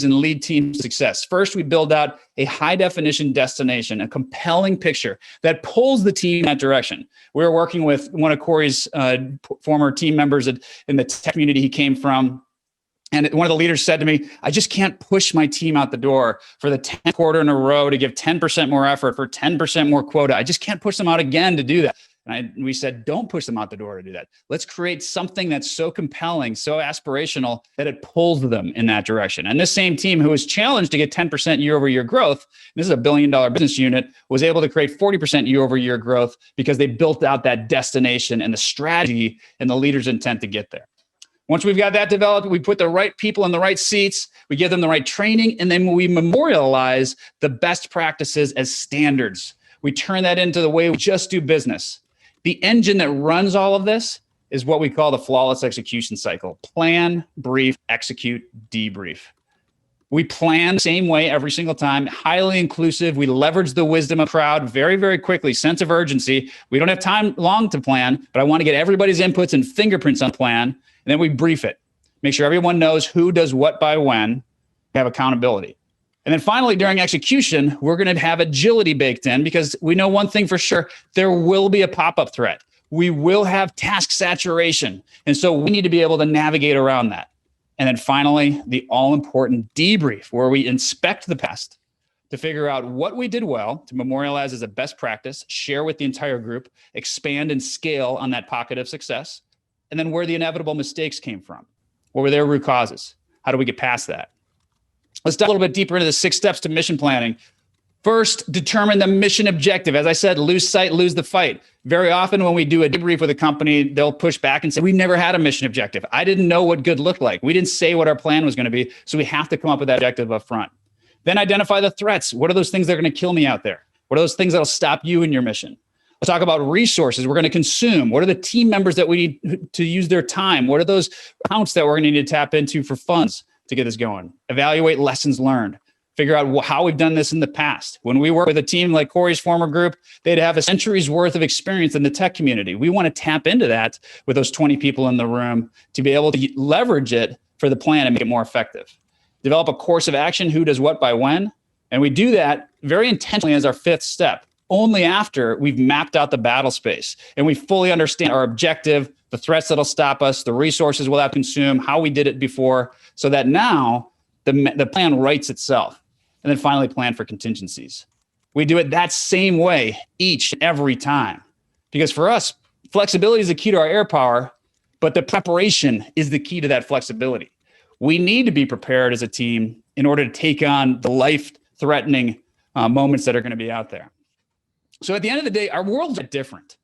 and lead team success. First, we build out a high definition destination, a compelling picture that pulls the team in that direction. We were working with one of Corey's former team members in the tech community he came from. And one of the leaders said to me, I just can't push my team out the door for the 10th quarter in a row to give 10% more effort for 10% more quota. I just can't push them out again to do that. And we said, don't push them out the door to do that. Let's create something that's so compelling, so aspirational that it pulls them in that direction. And this same team who was challenged to get 10% year over year growth, this is a $1 billion business unit, was able to create 40% year over year growth because they built out that destination and the strategy and the leader's intent to get there. Once we've got that developed, we put the right people in the right seats, we give them the right training, and then we memorialize the best practices as standards. We turn that into the way we just do business. The engine that runs all of this is what we call the flawless execution cycle. Plan, brief, execute, debrief. We plan the same way every single time, highly inclusive. We leverage the wisdom of crowd very, very quickly, sense of urgency. We don't have time long to plan, but I want to get everybody's inputs and fingerprints on the plan. And then we brief it. Make sure everyone knows who does what by when. We have accountability. And then finally, during execution, we're going to have agility baked in because we know one thing for sure, there will be a pop-up threat. We will have task saturation. And so we need to be able to navigate around that. And then finally, the all-important debrief where we inspect the past to figure out what we did well, to memorialize as a best practice, share with the entire group, expand and scale on that pocket of success, and then where the inevitable mistakes came from. What were their root causes? How do we get past that? Let's dive a little bit deeper into the 6 steps to mission planning. First, determine the mission objective. As I said, lose sight, lose the fight. Very often when we do a debrief with a company, they'll push back and say, we never had a mission objective. I didn't know what good looked like. We didn't say what our plan was going to be. So we have to come up with that objective up front. Then identify the threats. What are those things that are going to kill me out there? What are those things that'll stop you in your mission? Let's talk about resources we're going to consume. What are the team members that we need to use their time? What are those accounts that we're going to need to tap into for funds to get this going? Evaluate lessons learned. Figure out how we've done this in the past. When we work with a team like Corey's former group, they'd have a century's worth of experience in the tech community. We want to tap into that with those 20 people in the room to be able to leverage it for the plan and make it more effective. Develop a course of action, who does what by when. And we do that very intentionally as our 5th step, only after we've mapped out the battle space and we fully understand our objective, the threats that'll stop us, the resources we'll have to consume, how we did it before, so that now the plan writes itself. And then finally, plan for contingencies. We do it that same way each and every time. Because for us, flexibility is the key to our air power, but the preparation is the key to that flexibility. We need to be prepared as a team in order to take on the life-threatening moments that are going to be out there. So at the end of the day, our worlds are different.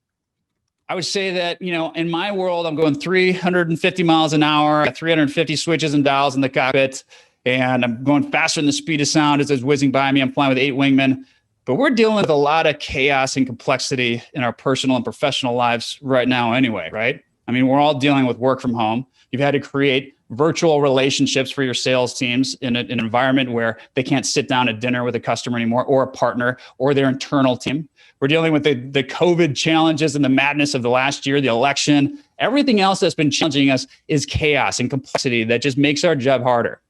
I would say that, in my world, I'm going 350 miles an hour, I got 350 switches and dials in the cockpit, and I'm going faster than the speed of sound as it's whizzing by me. I'm flying with 8 wingmen, but we're dealing with a lot of chaos and complexity in our personal and professional lives right now anyway, right? I mean, we're all dealing with work from home. You've had to create virtual relationships for your sales teams in an environment where they can't sit down at dinner with a customer anymore, or a partner, or their internal team. We're dealing with the COVID challenges and the madness of the last year, the election. Everything else that's been challenging us is chaos and complexity that just makes our job harder.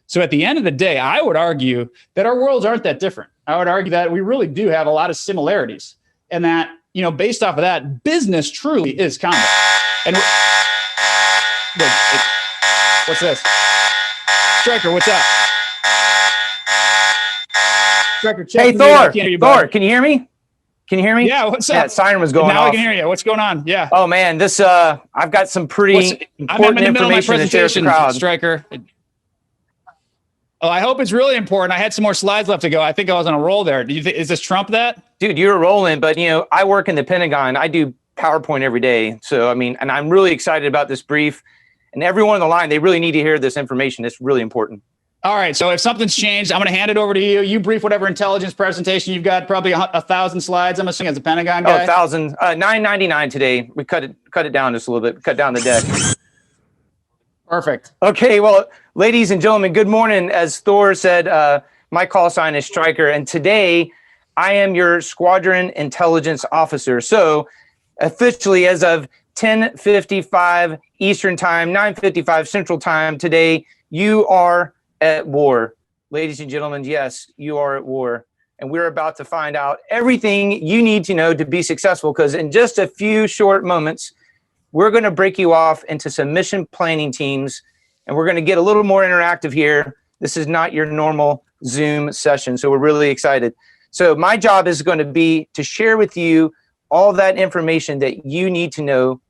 So at the end of the day, I would argue that our worlds aren't that different. I would argue that we really do have a lot of similarities, and that, based off of that, business truly is combat. And what's this? Striker, what's up? Striker, check. Hey, Thor, can you hear me? Can you hear me? Yeah, what's up? Yeah, siren was going off. Now I can hear you. What's going on? Yeah. Oh man, this I've got some pretty important information to share with the crowd. Striker. Oh, I hope it's really important. I had some more slides left to go. I think I was on a roll there. Is this Trump that? Dude, you're rolling, but I work in the Pentagon. I do PowerPoint every day. So, and I'm really excited about this brief, and everyone on the line, they really need to hear this information. It's really important. All right. So if something's changed, I'm going to hand it over to you. You brief whatever intelligence presentation you've got, probably 1,000 slides. I'm assuming as a Pentagon guy. 1,000, 999 today. We cut it down just a little bit, cut down the deck. Perfect. Okay. Well, ladies and gentlemen, good morning. As Thor said, my call sign is Striker, and today I am your Squadron Intelligence Officer. So officially, as of 10:55 Eastern Time, 9:55 Central Time today, you are at war. Ladies and gentlemen, yes, you are at war. And we're about to find out everything you need to know to be successful, because in just a few short moments, we're going to break you off into some mission planning teams, and we're going to get a little more interactive here. This is not your normal Zoom session, so we're really excited. So my job is going to be to share with you all that information that you need to know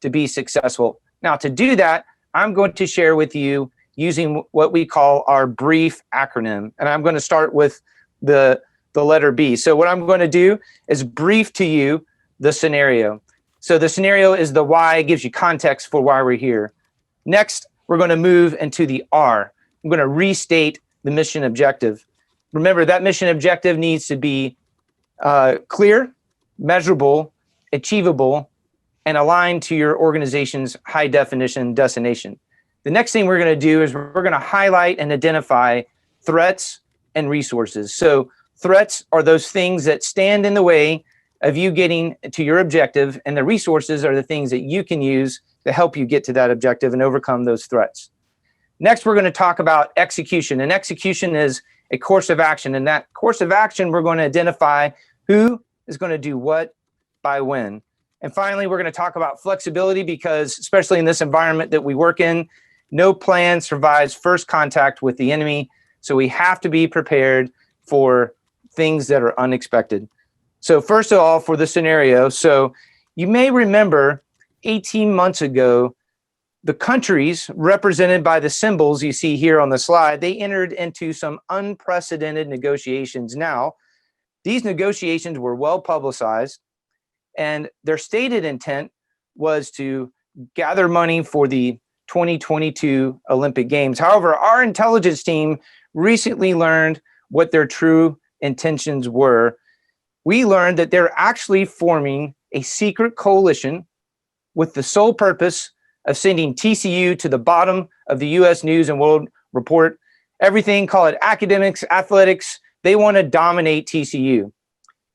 to be successful. Now, to do that, I'm going to share with you using what we call our BRIEF acronym, and I'm going to start with the letter B. So what I'm going to do is brief to you the scenario. So the scenario is the why, gives you context for why we're here. Next, we're going to move into the R. I'm going to restate the mission objective. Remember, that mission objective needs to be clear, measurable, achievable, and aligned to your organization's high definition destination. The next thing we're going to do is we're going to highlight and identify threats and resources. So threats are those things that stand in the way of you getting to your objective, and the resources are the things that you can use to help you get to that objective and overcome those threats. Next, we're going to talk about execution, and execution is a course of action. And that course of action, we're going to identify who is going to do what by when. And finally, we're going to talk about flexibility, because especially in this environment that we work in, no plan survives first contact with the enemy. So we have to be prepared for things that are unexpected. So first of all, for the scenario, so you may remember 18 months ago, the countries represented by the symbols you see here on the slide, they entered into some unprecedented negotiations. Now, these negotiations were well publicized, and their stated intent was to gather money for the 2022 Olympic Games. However, our intelligence team recently learned what their true intentions were. We learned that they're actually forming a secret coalition with the sole purpose of sending TCU to the bottom of the U.S. News and World Report. Everything, call it academics, athletics, they want to dominate TCU.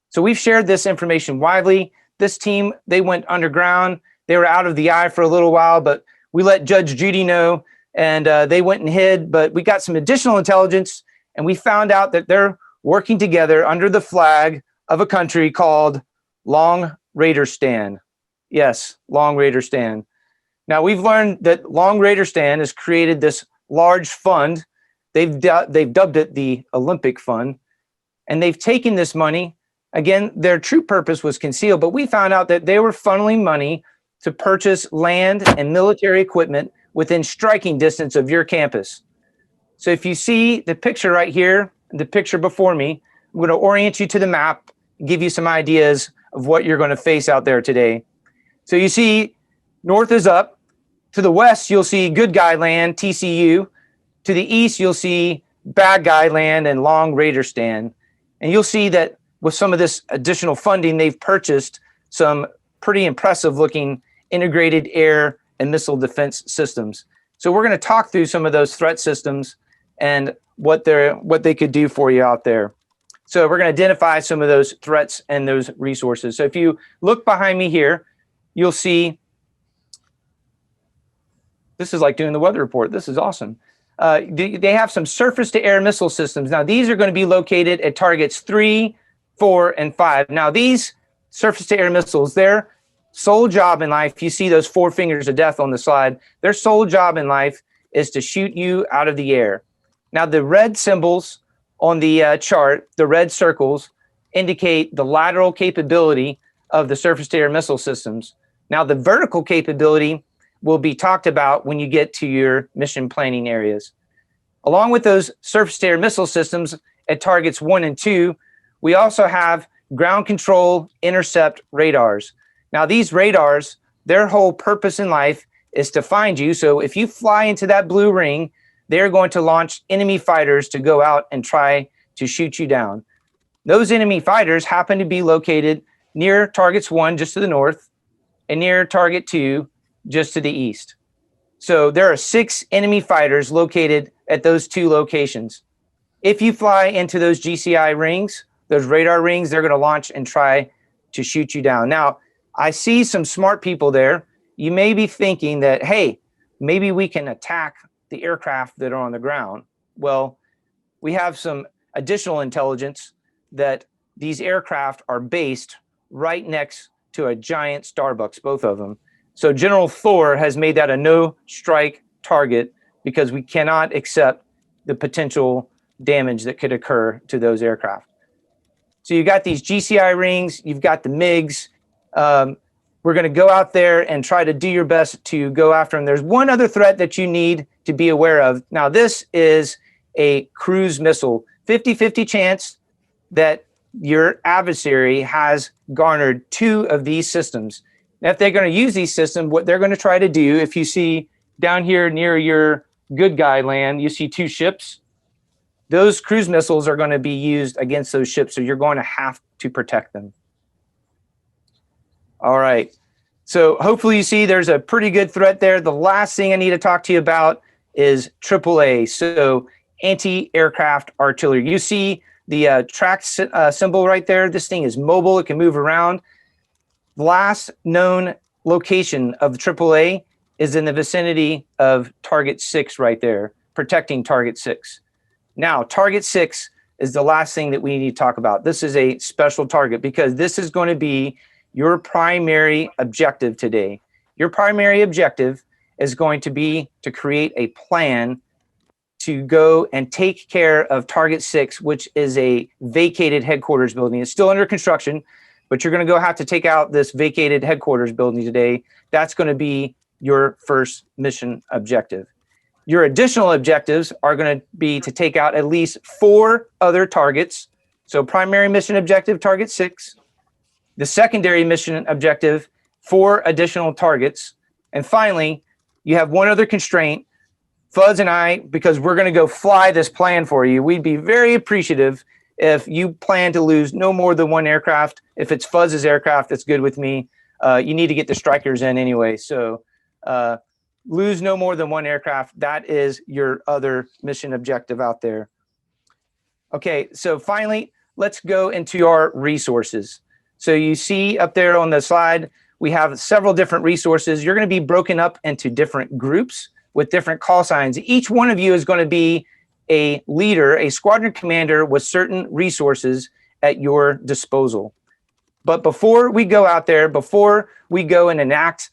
So we've shared this information widely. This team, they went underground. They were out of the eye for a little while, but we let Judge Judy know, and they went and hid. But we got some additional intelligence, and we found out that they're working together under the flag of a country called Long Raiderstan. Yes, Long Raiderstan. Now, we've learned that Long Raiderstan has created this large fund. They've dubbed it the Olympic Fund, and they've taken this money. Again, their true purpose was concealed, but we found out that they were funneling money to purchase land and military equipment within striking distance of your campus. So if you see the picture right here, the picture before me, I'm going to orient you to the map, give you some ideas of what you're going to face out there today. So you see, north is up. To the west, you'll see good guy land, TCU. To the east, you'll see bad guy land and Long Raiderstan. And you'll see that with some of this additional funding, they've purchased some pretty impressive looking integrated air and missile defense systems. So we're going to talk through some of those threat systems and what they could do for you out there. So we're going to identify some of those threats and those resources. So if you look behind me here, you'll see, this is like doing the weather report. This is awesome. They have some surface-to-air missile systems. Now, these are going to be located at targets 3, 4, and 5. Now, these surface-to-air missiles, their sole job in life, you see those 4 fingers of death on the slide, their sole job in life is to shoot you out of the air. Now, the red symbols on the chart, the red circles, indicate the lateral capability of the surface-to-air missile systems. Now, the vertical capability will be talked about when you get to your mission planning areas. Along with those surface-to-air missile systems at targets 1 and 2, we also have ground control intercept radars. Now, these radars, their whole purpose in life is to find you. So if you fly into that blue ring, they're going to launch enemy fighters to go out and try to shoot you down. Those enemy fighters happen to be located near targets 1, just to the north, and near target 2, just to the east. So there are 6 enemy fighters located at those 2 locations. If you fly into those GCI rings, those radar rings, they're going to launch and try to shoot you down. Now, I see some smart people there. You may be thinking that, hey, maybe we can attack the aircraft that are on the ground. Well, we have some additional intelligence that these aircraft are based right next to a giant Starbucks, both of them. So General Thor has made that a no-strike target because we cannot accept the potential damage that could occur to those aircraft. So you got these GCI rings, you've got the MiGs. We're going to go out there and try to do your best to go after them. There's one other threat that you need to be aware of. Now, this is a cruise missile. 50-50 chance that your adversary has garnered 2 of these systems. Now, if they're going to use these systems, what they're going to try to do, if you see down here near your good guy land, you see 2 ships. Those cruise missiles are going to be used against those ships, so you're going to have to protect them. All right. So hopefully you see there's a pretty good threat there. The last thing I need to talk to you about is AAA, so anti-aircraft artillery. You see the track symbol right there. This thing is mobile. It can move around. The last known location of AAA is in the vicinity of Target 6 right there, protecting Target 6. Now, Target 6 is the last thing that we need to talk about. This is a special target because this is going to be your primary objective today. Your primary objective is going to be to create a plan to go and take care of Target 6, which is a vacated headquarters building. It's still under construction, but you're going to go have to take out this vacated headquarters building today. That's going to be your first mission objective. Your additional objectives are going to be to take out at least 4 other targets. So primary mission objective, Target 6. The secondary mission objective, 4 additional targets. And finally, you have one other constraint. Fuzz and I, because we're going to go fly this plan for you, we'd be very appreciative if you plan to lose no more than 1 aircraft. If it's Fuzz's aircraft, that's good with me. You need to get the strikers in anyway. So lose no more than 1 aircraft. That is your other mission objective out there. Okay, so finally, let's go into our resources. So you see up there on the slide, we have several different resources. You're going to be broken up into different groups with different call signs. Each one of you is going to be a leader, a squadron commander with certain resources at your disposal. But before we go out there, before we go and enact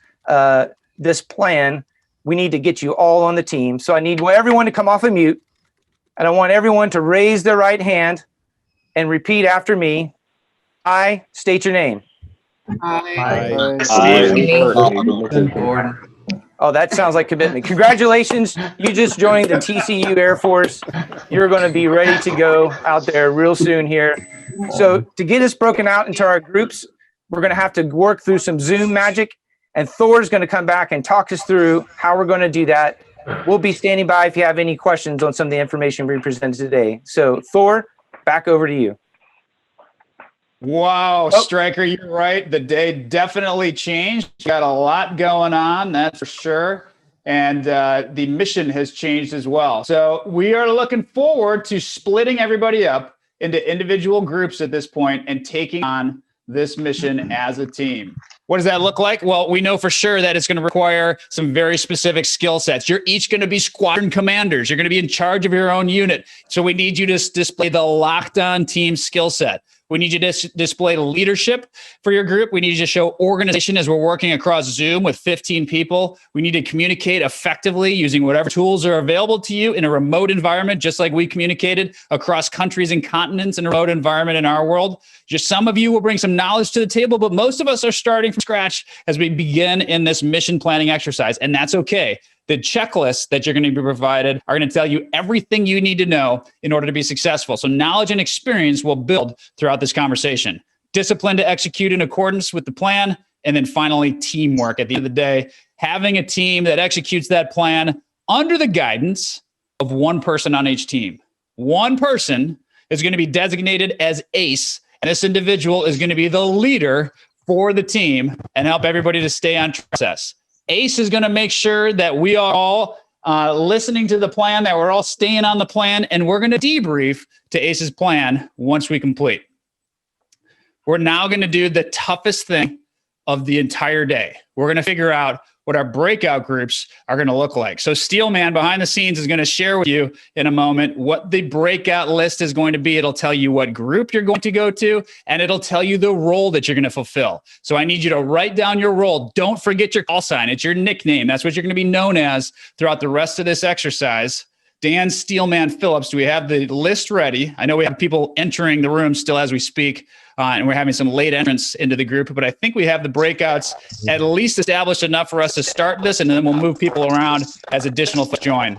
this plan, we need to get you all on the team. So I need everyone to come off of mute, and I want everyone to raise their right hand and repeat after me. I state your name. Oh, that sounds like commitment. Congratulations. You just joined the TCU Air Force. You're going to be ready to go out there real soon here. So to get us broken out into our groups, we're going to have to work through some Zoom magic, and Thor's going to come back and talk us through how we're going to do that. We'll be standing by if you have any questions on some of the information we presented today. So Thor, back over to you. Wow, Stryker, you're right. The day definitely changed. Got a lot going on, that's for sure. And the mission has changed as well. So we are looking forward to splitting everybody up into individual groups at this point and taking on this mission as a team. What does that look like? Well, we know for sure that it's going to require some very specific skill sets. You're each going to be squadron commanders. You're going to be in charge of your own unit. So we need you to display the locked on team skill set. We need you to display leadership for your group. We need you to show organization as we're working across Zoom with 15 people. We need to communicate effectively using whatever tools are available to you in a remote environment, just like we communicated across countries and continents in a remote environment in our world. Just some of you will bring some knowledge to the table, but most of us are starting from scratch as we begin in this mission planning exercise, and that's okay. The checklists that you're going to be provided are going to tell you everything you need to know in order to be successful. So knowledge and experience will build throughout this conversation. Discipline to execute in accordance with the plan. And then finally, teamwork. At the end of the day, having a team that executes that plan under the guidance of one person on each team. One person is going to be designated as ace, and this individual is going to be the leader for the team and help everybody to stay on process. Ace is going to make sure that we are all listening to the plan, that we're all staying on the plan, and we're going to debrief to Ace's plan once we complete. We're now going to do the toughest thing of the entire day. We're going to figure out what our breakout groups are going to look like. So Steelman behind the scenes is going to share with you in a moment what the breakout list is going to be. It'll tell you what group you're going to go to, and it'll tell you the role that you're going to fulfill. So I need you to write down your role. Don't forget your call sign. It's your nickname. That's what you're going to be known as throughout the rest of this exercise. Dan Steelman Phillips, do we have the list ready? I know we have people entering the room still as we speak, and we're having some late entrants into the group, but I think we have the breakouts at least established enough for us to start this, and then we'll move people around as additional join.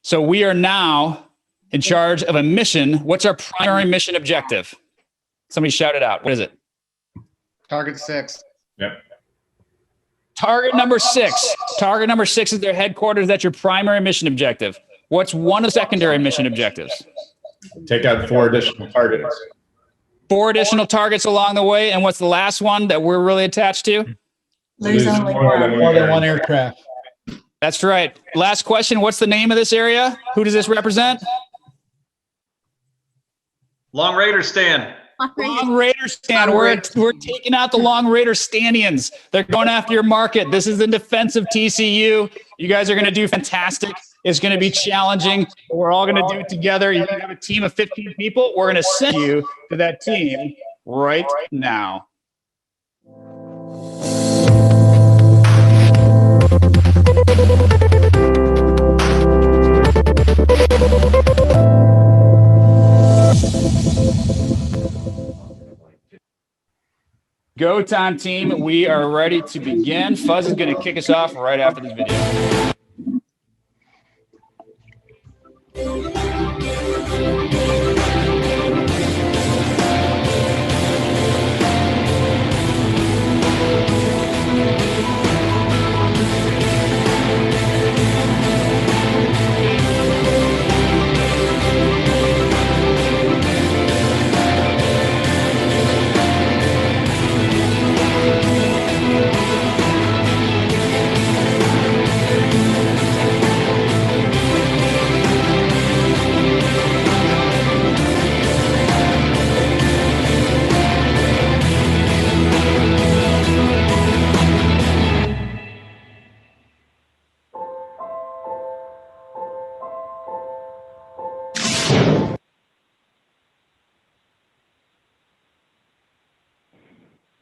So we are now in charge of a mission. What's our primary mission objective? Somebody shout it out. What is it? Target 6. Yep. Target number 6. Target number 6 is their headquarters. That's your primary mission objective. What's one of the secondary mission objectives? Take out 4 additional targets. 4 additional targets along the way. And what's the last one that we're really attached to? Lose only more than one. aircraft. That's right. Last question. What's the name of this area? Who does this represent? Long Raider stand. Long Raider stand. We're taking out the Long Raider Standians. They're going after your market. This is in defense of TCU. You guys are going to do fantastic. It's going to be challenging. But we're all going to do it together. You have a team of 15 people. We're going to send you to that team right now. Go time, team. We are ready to begin. Fuzz is going to kick us off right after this video.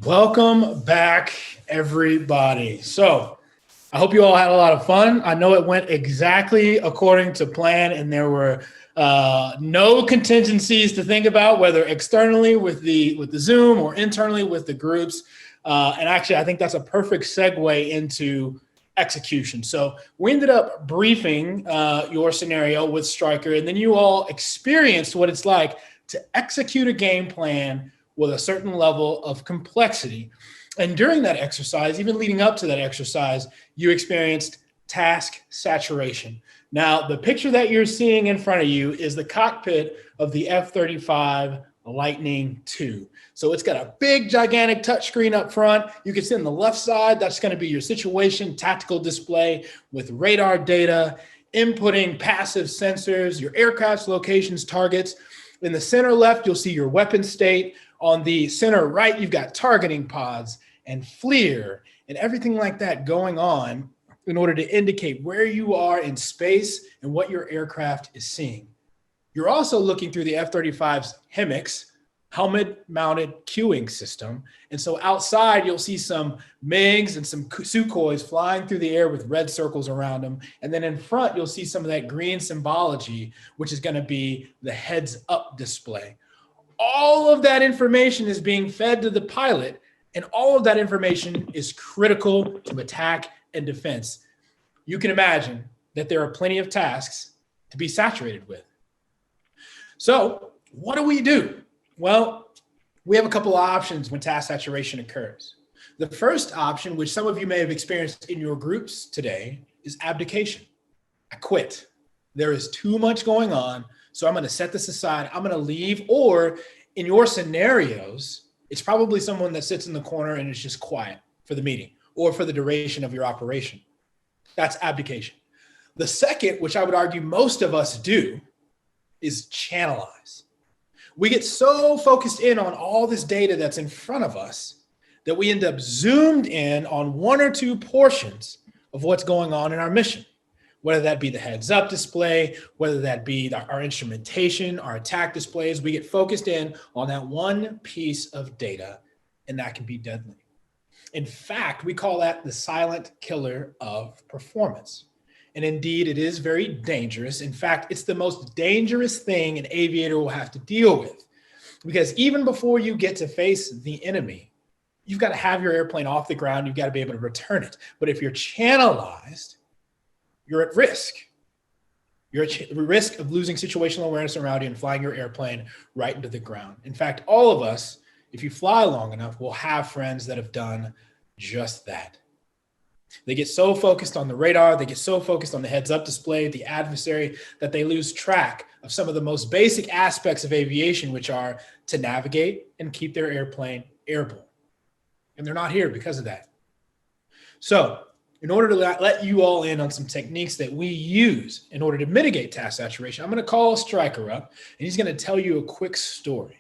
Welcome back, everybody. So I hope you all had a lot of fun. I know it went exactly according to plan, and there were no contingencies to think about, whether externally with the Zoom or internally with the groups. And actually, I think that's a perfect segue into execution. So we ended up briefing your scenario with Stryker, and then you all experienced what it's like to execute a game plan with a certain level of complexity. And during that exercise, even leading up to that exercise, you experienced task saturation. Now, the picture that you're seeing in front of you is the cockpit of the F-35 Lightning II. So it's got a big, gigantic touchscreen up front. You can see on the left side, that's going to be your situation tactical display with radar data, inputting passive sensors, your aircraft's locations, targets. In the center left, you'll see your weapon state. On the center right, you've got targeting pods and FLIR and everything like that going on in order to indicate where you are in space and what your aircraft is seeing. You're also looking through the F-35's HEMIX, helmet-mounted queuing system. And so outside, you'll see some MiGs and some Sukhois flying through the air with red circles around them. And then in front, you'll see some of that green symbology, which is going to be the heads-up display. All of that information is being fed to the pilot, and all of that information is critical to attack and defense. You can imagine that there are plenty of tasks to be saturated with. So what do we do? Well, we have a couple of options when task saturation occurs. The first option, which some of you may have experienced in your groups today, is abdication. I quit. There is too much going on. So I'm going to set this aside. I'm going to leave. Or in your scenarios, it's probably someone that sits in the corner and is just quiet for the meeting or for the duration of your operation. That's abdication. The second, which I would argue most of us do, is channelize. We get so focused in on all this data that's in front of us that we end up zoomed in on one or two portions of what's going on in our mission, whether that be the heads up display, whether that be our instrumentation, our attack displays. We get focused in on that one piece of data, and that can be deadly. In fact, we call that the silent killer of performance. And indeed, it is very dangerous. In fact, it's the most dangerous thing an aviator will have to deal with, because even before you get to face the enemy, you've got to have your airplane off the ground. You've got to be able to return it. But if you're channelized, you're at risk. You're at risk of losing situational awareness around you and flying your airplane right into the ground. In fact, all of us, if you fly long enough, will have friends that have done just that. They get so focused on the radar, they get so focused on the heads-up display, the adversary, that they lose track of some of the most basic aspects of aviation, which are to navigate and keep their airplane airborne. And they're not here because of that. So, in order to let you all in on some techniques that we use in order to mitigate task saturation, I'm going to call Stryker up, and he's going to tell you a quick story.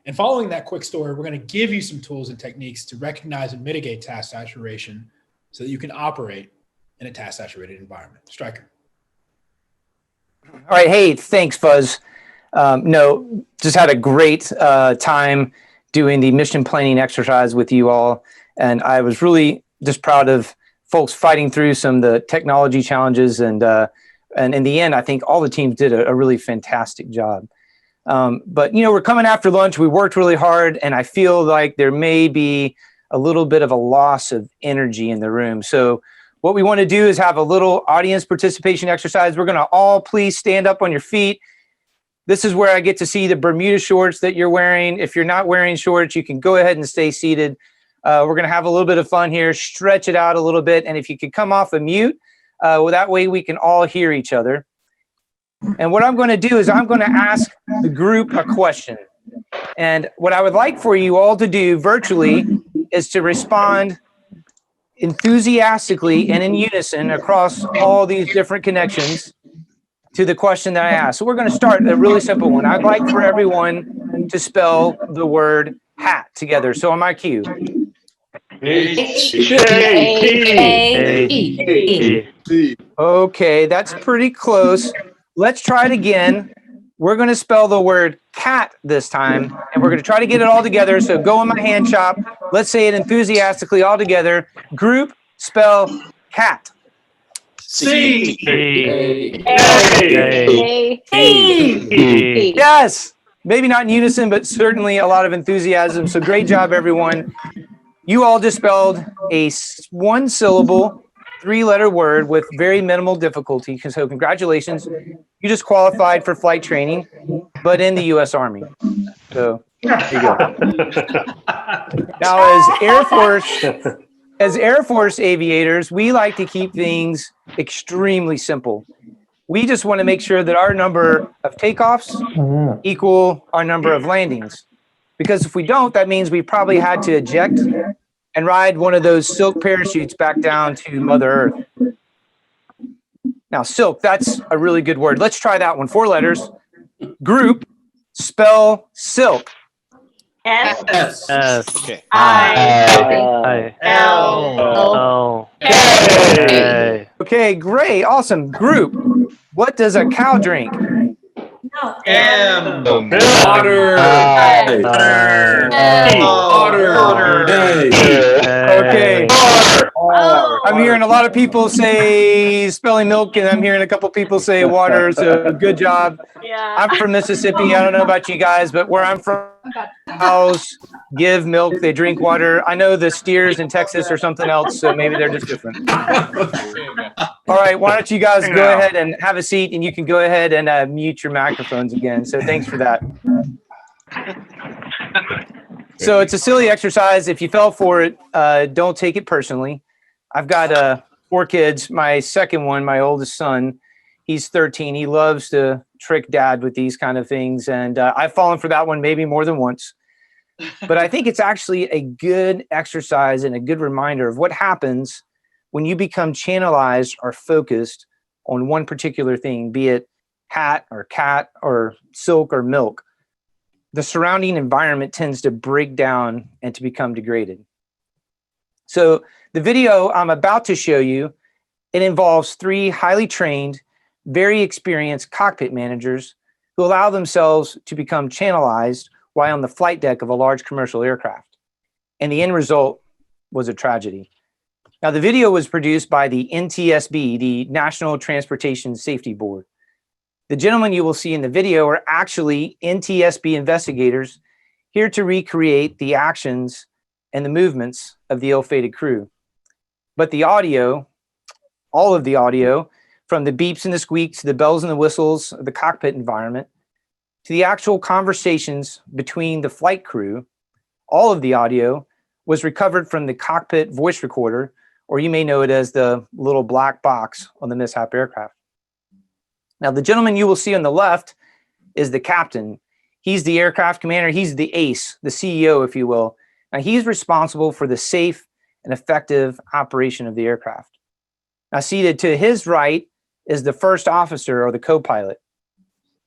And following that quick story, we're going to give you some tools and techniques to recognize and mitigate task saturation so that you can operate in a task saturated environment. Stryker. All right. Hey, thanks, Fuzz. Just had a great time doing the mission planning exercise with you all. And I was really just proud of folks fighting through some of the technology challenges. And in the end, I think all the teams did a really fantastic job. But, we're coming after lunch. We worked really hard, and I feel like there may be a little bit of a loss of energy in the room. So what we want to do is have a little audience participation exercise. We're going to all please stand up on your feet. This is where I get to see the Bermuda shorts that you're wearing. If you're not wearing shorts, you can go ahead and stay seated. We're going to have a little bit of fun here, stretch it out a little bit. And if you could come off of mute, that way we can all hear each other. And what I'm going to do is I'm going to ask the group a question. And what I would like for you all to do virtually is to respond enthusiastically and in unison across all these different connections to the question that I asked. So we're going to start a really simple one. I'd like for everyone to spell the word hat together. So on my cue. H-A-T. Okay, that's pretty close. Let's try it again. We're going to spell the word cat this time, and we're going to try to get it all together. So go in my hand chop. Let's say it enthusiastically all together. Group, spell cat. C. Yes. Maybe not in unison, but certainly a lot of enthusiasm. So great job, everyone. You all just spelled a one-syllable, three-letter word with very minimal difficulty. So congratulations. You just qualified for flight training, but in the U.S. Army. So there you go. Now, as Air Force aviators, we like to keep things extremely simple. We just want to make sure that our number of takeoffs equal our number of landings. Because if we don't, that means we probably had to eject and ride one of those silk parachutes back down to Mother Earth. Now, silk, that's a really good word. Let's try that one. 4 letters. Group, spell silk. S. Okay. L. Okay, great. Awesome. Group, what does a cow drink? M. Water. Okay. I'm hearing a lot of people say spelling milk, and I'm hearing a couple people say water. So good job. Yeah. I'm from Mississippi. I don't know about you guys, but where I'm from, cows give milk. They drink water. I know the steers in Texas are something else, so maybe they're just different. All right. Why don't you guys go ahead and have a seat, and you can go ahead and mute your microphones again. So thanks for that. So it's a silly exercise. If you fell for it, don't take it personally. I've got 4 kids. My second one, my oldest son, he's 13. He loves to trick dad with these kind of things. And I've fallen for that one maybe more than once. But I think it's actually a good exercise and a good reminder of what happens when you become channelized or focused on one particular thing, be it hat or cat or silk or milk. the surrounding environment tends to break down and to become degraded. So the video I'm about to show you, it involves 3 highly trained, very experienced cockpit managers who allow themselves to become channelized while on the flight deck of a large commercial aircraft. And the end result was a tragedy. Now, the video was produced by the NTSB, the National Transportation Safety Board. The gentlemen you will see in the video are actually NTSB investigators here to recreate the actions and the movements of the ill-fated crew. But the audio, all of the audio, from the beeps and the squeaks to the bells and the whistles of the cockpit environment, to the actual conversations between the flight crew, all of the audio was recovered from the cockpit voice recorder, or you may know it as the little black box on the mishap aircraft. Now, the gentleman you will see on the left is the captain. He's the aircraft commander. He's the ace, the CEO, if you will. Now, he's responsible for the safe and effective operation of the aircraft. Now, seated to his right is the first officer or the co-pilot.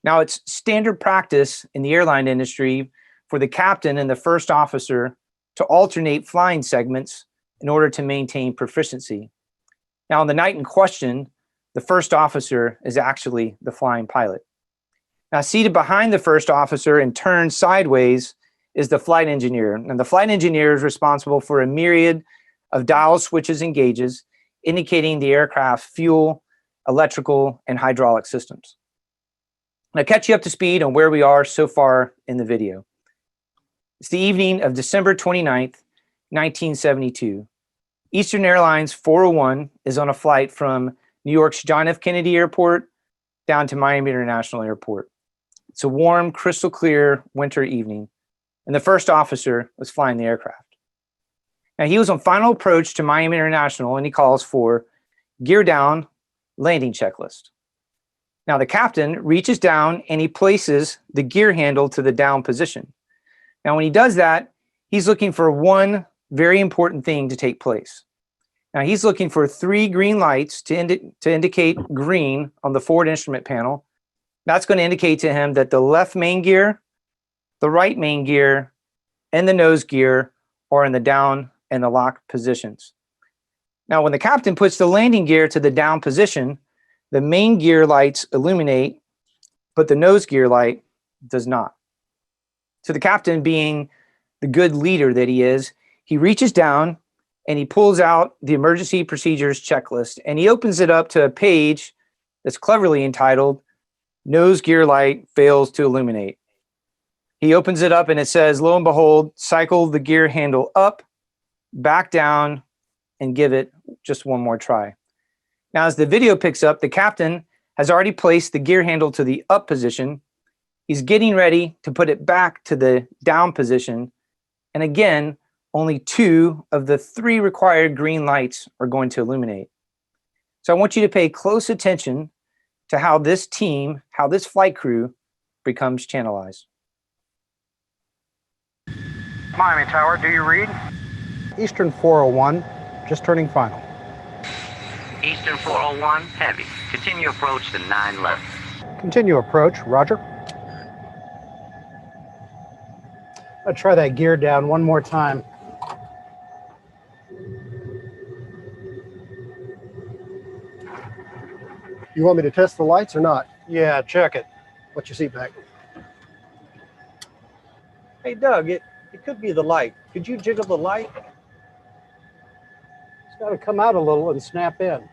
Now, it's standard practice in the airline industry for the captain and the first officer to alternate flying segments in order to maintain proficiency. Now, on the night in question, the first officer is actually the flying pilot. Now, seated behind the first officer and turned sideways is the flight engineer. And the flight engineer is responsible for a myriad of dial switches and gauges, indicating the aircraft's fuel, electrical, and hydraulic systems. Now, catch you up to speed on where we are so far in the video. It's the evening of December 29th, 1972. Eastern Airlines 401 is on a flight from New York's John F. Kennedy Airport down to Miami International Airport. It's a warm, crystal clear winter evening, and the first officer was flying the aircraft. Now, he was on final approach to Miami International, and he calls for gear down, landing checklist. Now, the captain reaches down and he places the gear handle to the down position. Now, when he does that, he's looking for one very important thing to take place. Now, he's looking for 3 green lights to indicate green on the forward instrument panel. That's going to indicate to him that the left main gear, the right main gear, and the nose gear are in the down and the lock positions. Now, when the captain puts the landing gear to the down position, the main gear lights illuminate, but the nose gear light does not. So the captain, being the good leader that he is, he reaches down and he pulls out the emergency procedures checklist, and he opens it up to a page that's cleverly entitled, Nose Gear Light Fails to Illuminate. He opens it up and it says, lo and behold, cycle the gear handle up, back down, and give it just one more try. Now, as the video picks up, the captain has already placed the gear handle to the up position. He's getting ready to put it back to the down position. And again, only 2 of the 3 required green lights are going to illuminate. So I want you to pay close attention to how this team, how this flight crew becomes channelized. Miami Tower, do you read? Eastern 401, just turning final. Eastern 401, heavy. Continue approach to 9 left. Continue approach, roger. I'll try that gear down one more time. You want me to test the lights or not? Yeah, check it. What's your seat back? Hey, Doug, it could be the light. Could you jiggle the light? It's got to come out a little and snap in.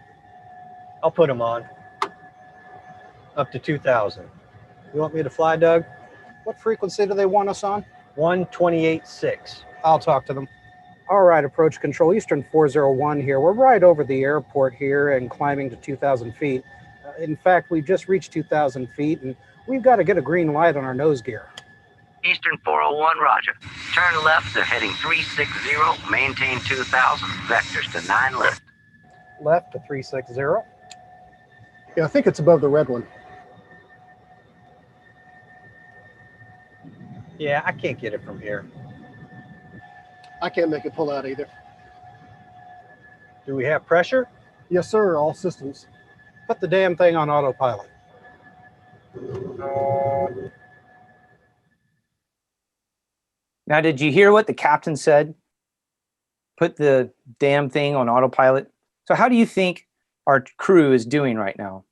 I'll put them on. Up to 2,000. You want me to fly, Doug? What frequency do they want us on? 128.6. I'll talk to them. All right, approach control, Eastern 401 here. We're right over the airport here and climbing to 2,000 feet. In fact, we've just reached 2,000 feet and we've got to get a green light on our nose gear. Eastern 401, roger. Turn left to heading 360, maintain 2,000, vectors to 9 left. Left to 360. Yeah, I think it's above the red one. Yeah, I can't get it from here. I can't make it pull out either. Do we have pressure? Yes, sir, all systems. Put the damn thing on autopilot. Now, did you hear what the captain said? Put the damn thing on autopilot. So how do you think our crew is doing right now?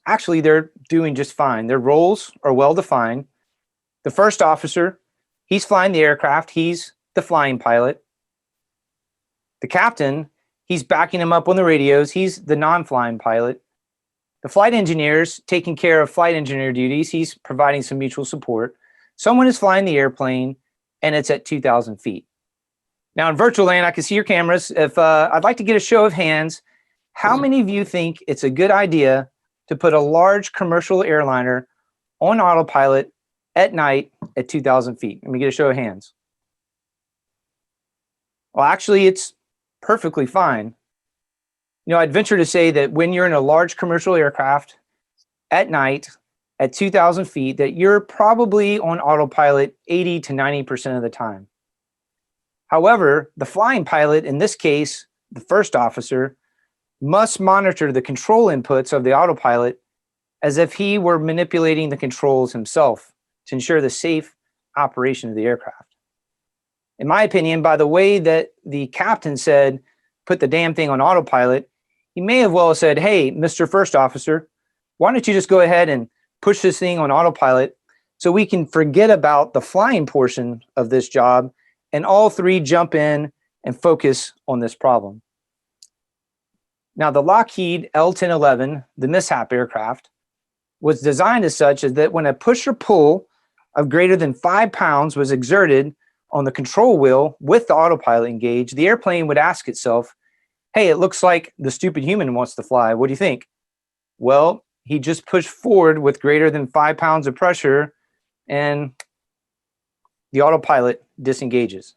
Actually, they're doing just fine. Their roles are well defined. The first officer, he's flying the aircraft. He's the flying pilot. The captain, he's backing him up on the radios. He's the non-flying pilot. The flight engineer's taking care of flight engineer duties. He's providing some mutual support. Someone is flying the airplane, and it's at 2,000 feet. Now, in virtual land, I can see your cameras. If I'd like to get a show of hands, how many of you think it's a good idea to put a large commercial airliner on autopilot at night at 2,000 feet? Let me get a show of hands. Well, actually, it's perfectly fine. You know, I'd venture to say that when you're in a large commercial aircraft at night at 2,000 feet, that you're probably on autopilot 80 to 90% of the time. However, the flying pilot, in this case, the first officer, must monitor the control inputs of the autopilot as if he were manipulating the controls himself to ensure the safe operation of the aircraft. In my opinion, by the way that the captain said, put the damn thing on autopilot, he may have well said, hey, Mr. First Officer, why don't you just go ahead and push this thing on autopilot so we can forget about the flying portion of this job and all three jump in and focus on this problem. Now, the Lockheed L-1011, the mishap aircraft, was designed as such as that when a push or pull of greater than 5 pounds was exerted on the control wheel with the autopilot engaged, the airplane would ask itself, hey, it looks like the stupid human wants to fly. What do you think? Well, he just pushed forward with greater than 5 pounds of pressure and the autopilot disengages.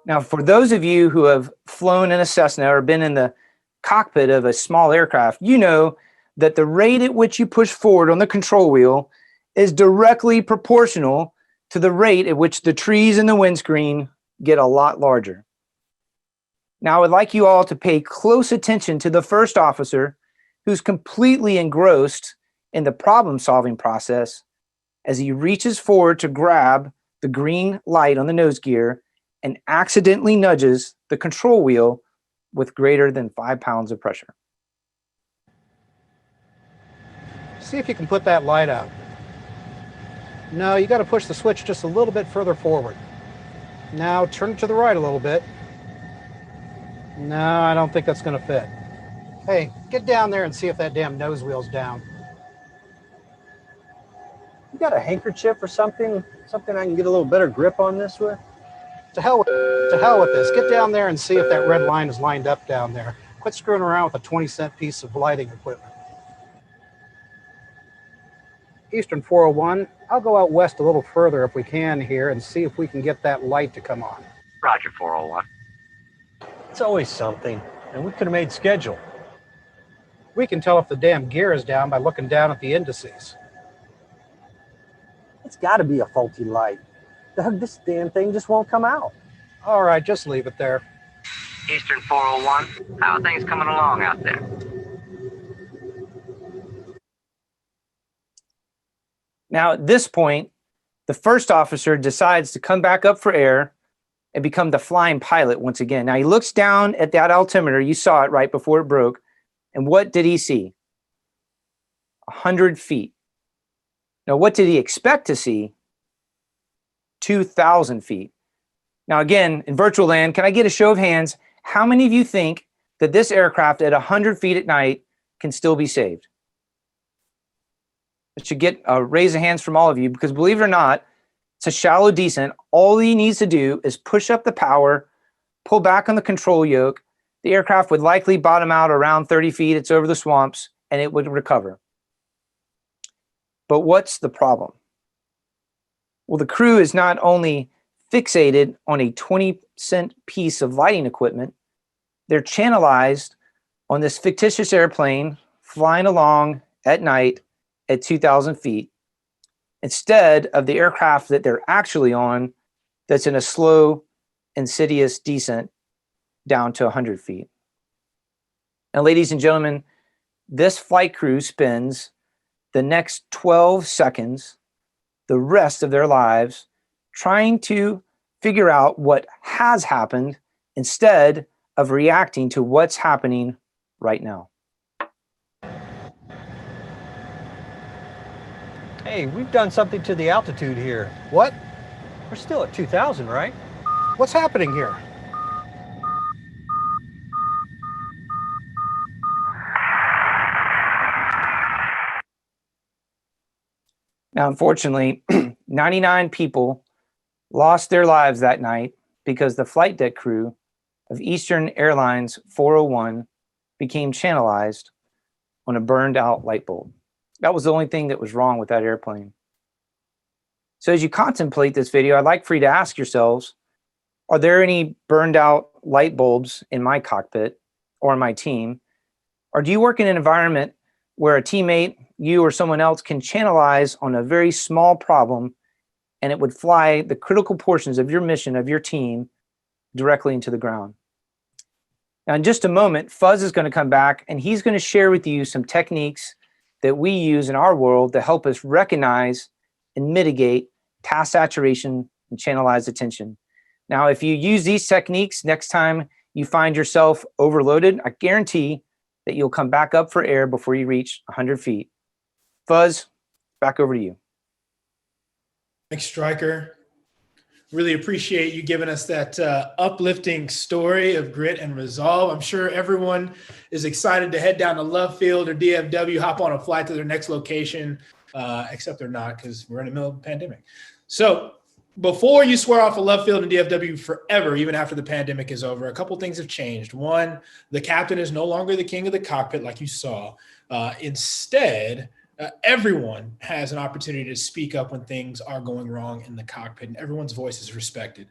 Now, for those of you who have flown in a Cessna or been in the cockpit of a small aircraft, you know that the rate at which you push forward on the control wheel is directly proportional to the rate at which the trees in the windscreen get a lot larger. Now, I would like you all to pay close attention to the first officer who's completely engrossed in the problem-solving process as he reaches forward to grab the green light on the nose gear and accidentally nudges the control wheel with greater than 5 pounds of pressure. See if you can put that light out. No, you got to push the switch just a little bit further forward. Now turn it to the right a little bit. No, I don't think that's going to fit. Hey, get down there and see if that damn nose wheel's down. You got a handkerchief or something? Something I can get a little better grip on this with? To hell with this. Get down there and see if that red line is lined up down there. Quit screwing around with a 20-cent piece of lighting equipment. Eastern 401, I'll go out west a little further if we can here and see if we can get that light to come on. Roger, 401. It's always something, and we could have made schedule. We can tell if the damn gear is down by looking down at the indices. It's got to be a faulty light. Doug, this damn thing just won't come out. All right, just leave it there. Eastern 401, how are things coming along out there? Now, at this point, the first officer decides to come back up for air and become the flying pilot once again. Now, he looks down at that altimeter. You saw it right before it broke. And what did he see? 100 feet. Now, what did he expect to see? 2,000 feet. Now, again, in virtual land, can I get a show of hands? How many of you think that this aircraft at 100 feet at night can still be saved? I should get a raise of hands from all of you because believe it or not, it's a shallow descent. All he needs to do is push up the power, pull back on the control yoke. The aircraft would likely bottom out around 30 feet. It's over the swamps and it would recover. But what's the problem? Well, the crew is not only fixated on a 20-cent piece of lighting equipment, they're channelized on this fictitious airplane flying along at night at 2,000 feet instead of the aircraft that they're actually on that's in a slow, insidious descent down to 100 feet. And ladies and gentlemen, this flight crew spends the next 12 seconds the rest of their lives trying to figure out what has happened instead of reacting to what's happening right now. Hey, we've done something to the altitude here. What? We're still at 2,000, right? What's happening here? Now, unfortunately, 99 people lost their lives that night because the flight deck crew of Eastern Airlines 401 became channelized on a burned out light bulb. That was the only thing that was wrong with that airplane. So as you contemplate this video, I'd like for you to ask yourselves, are there any burned out light bulbs in my cockpit or in my team? Or do you work in an environment where a teammate, you or someone else can channelize on a very small problem and it would fly the critical portions of your mission, of your team, directly into the ground? Now, in just a moment, Fuzz is going to come back and he's going to share with you some techniques that we use in our world to help us recognize and mitigate task saturation and channelized attention. Now, if you use these techniques next time you find yourself overloaded, I guarantee that you'll come back up for air before you reach 100 feet. Fuzz, back over to you. Thanks, Stryker. Really appreciate you giving us that uplifting story of grit and resolve. I'm sure everyone is excited to head down to Love Field or DFW, hop on a flight to their next location, except they're not because we're in the middle of a pandemic. So before you swear off of Love Field and DFW forever, even after the pandemic is over, a couple things have changed. One, the captain is no longer the king of the cockpit like you saw. Instead, everyone has an opportunity to speak up when things are going wrong in the cockpit, and everyone's voice is respected.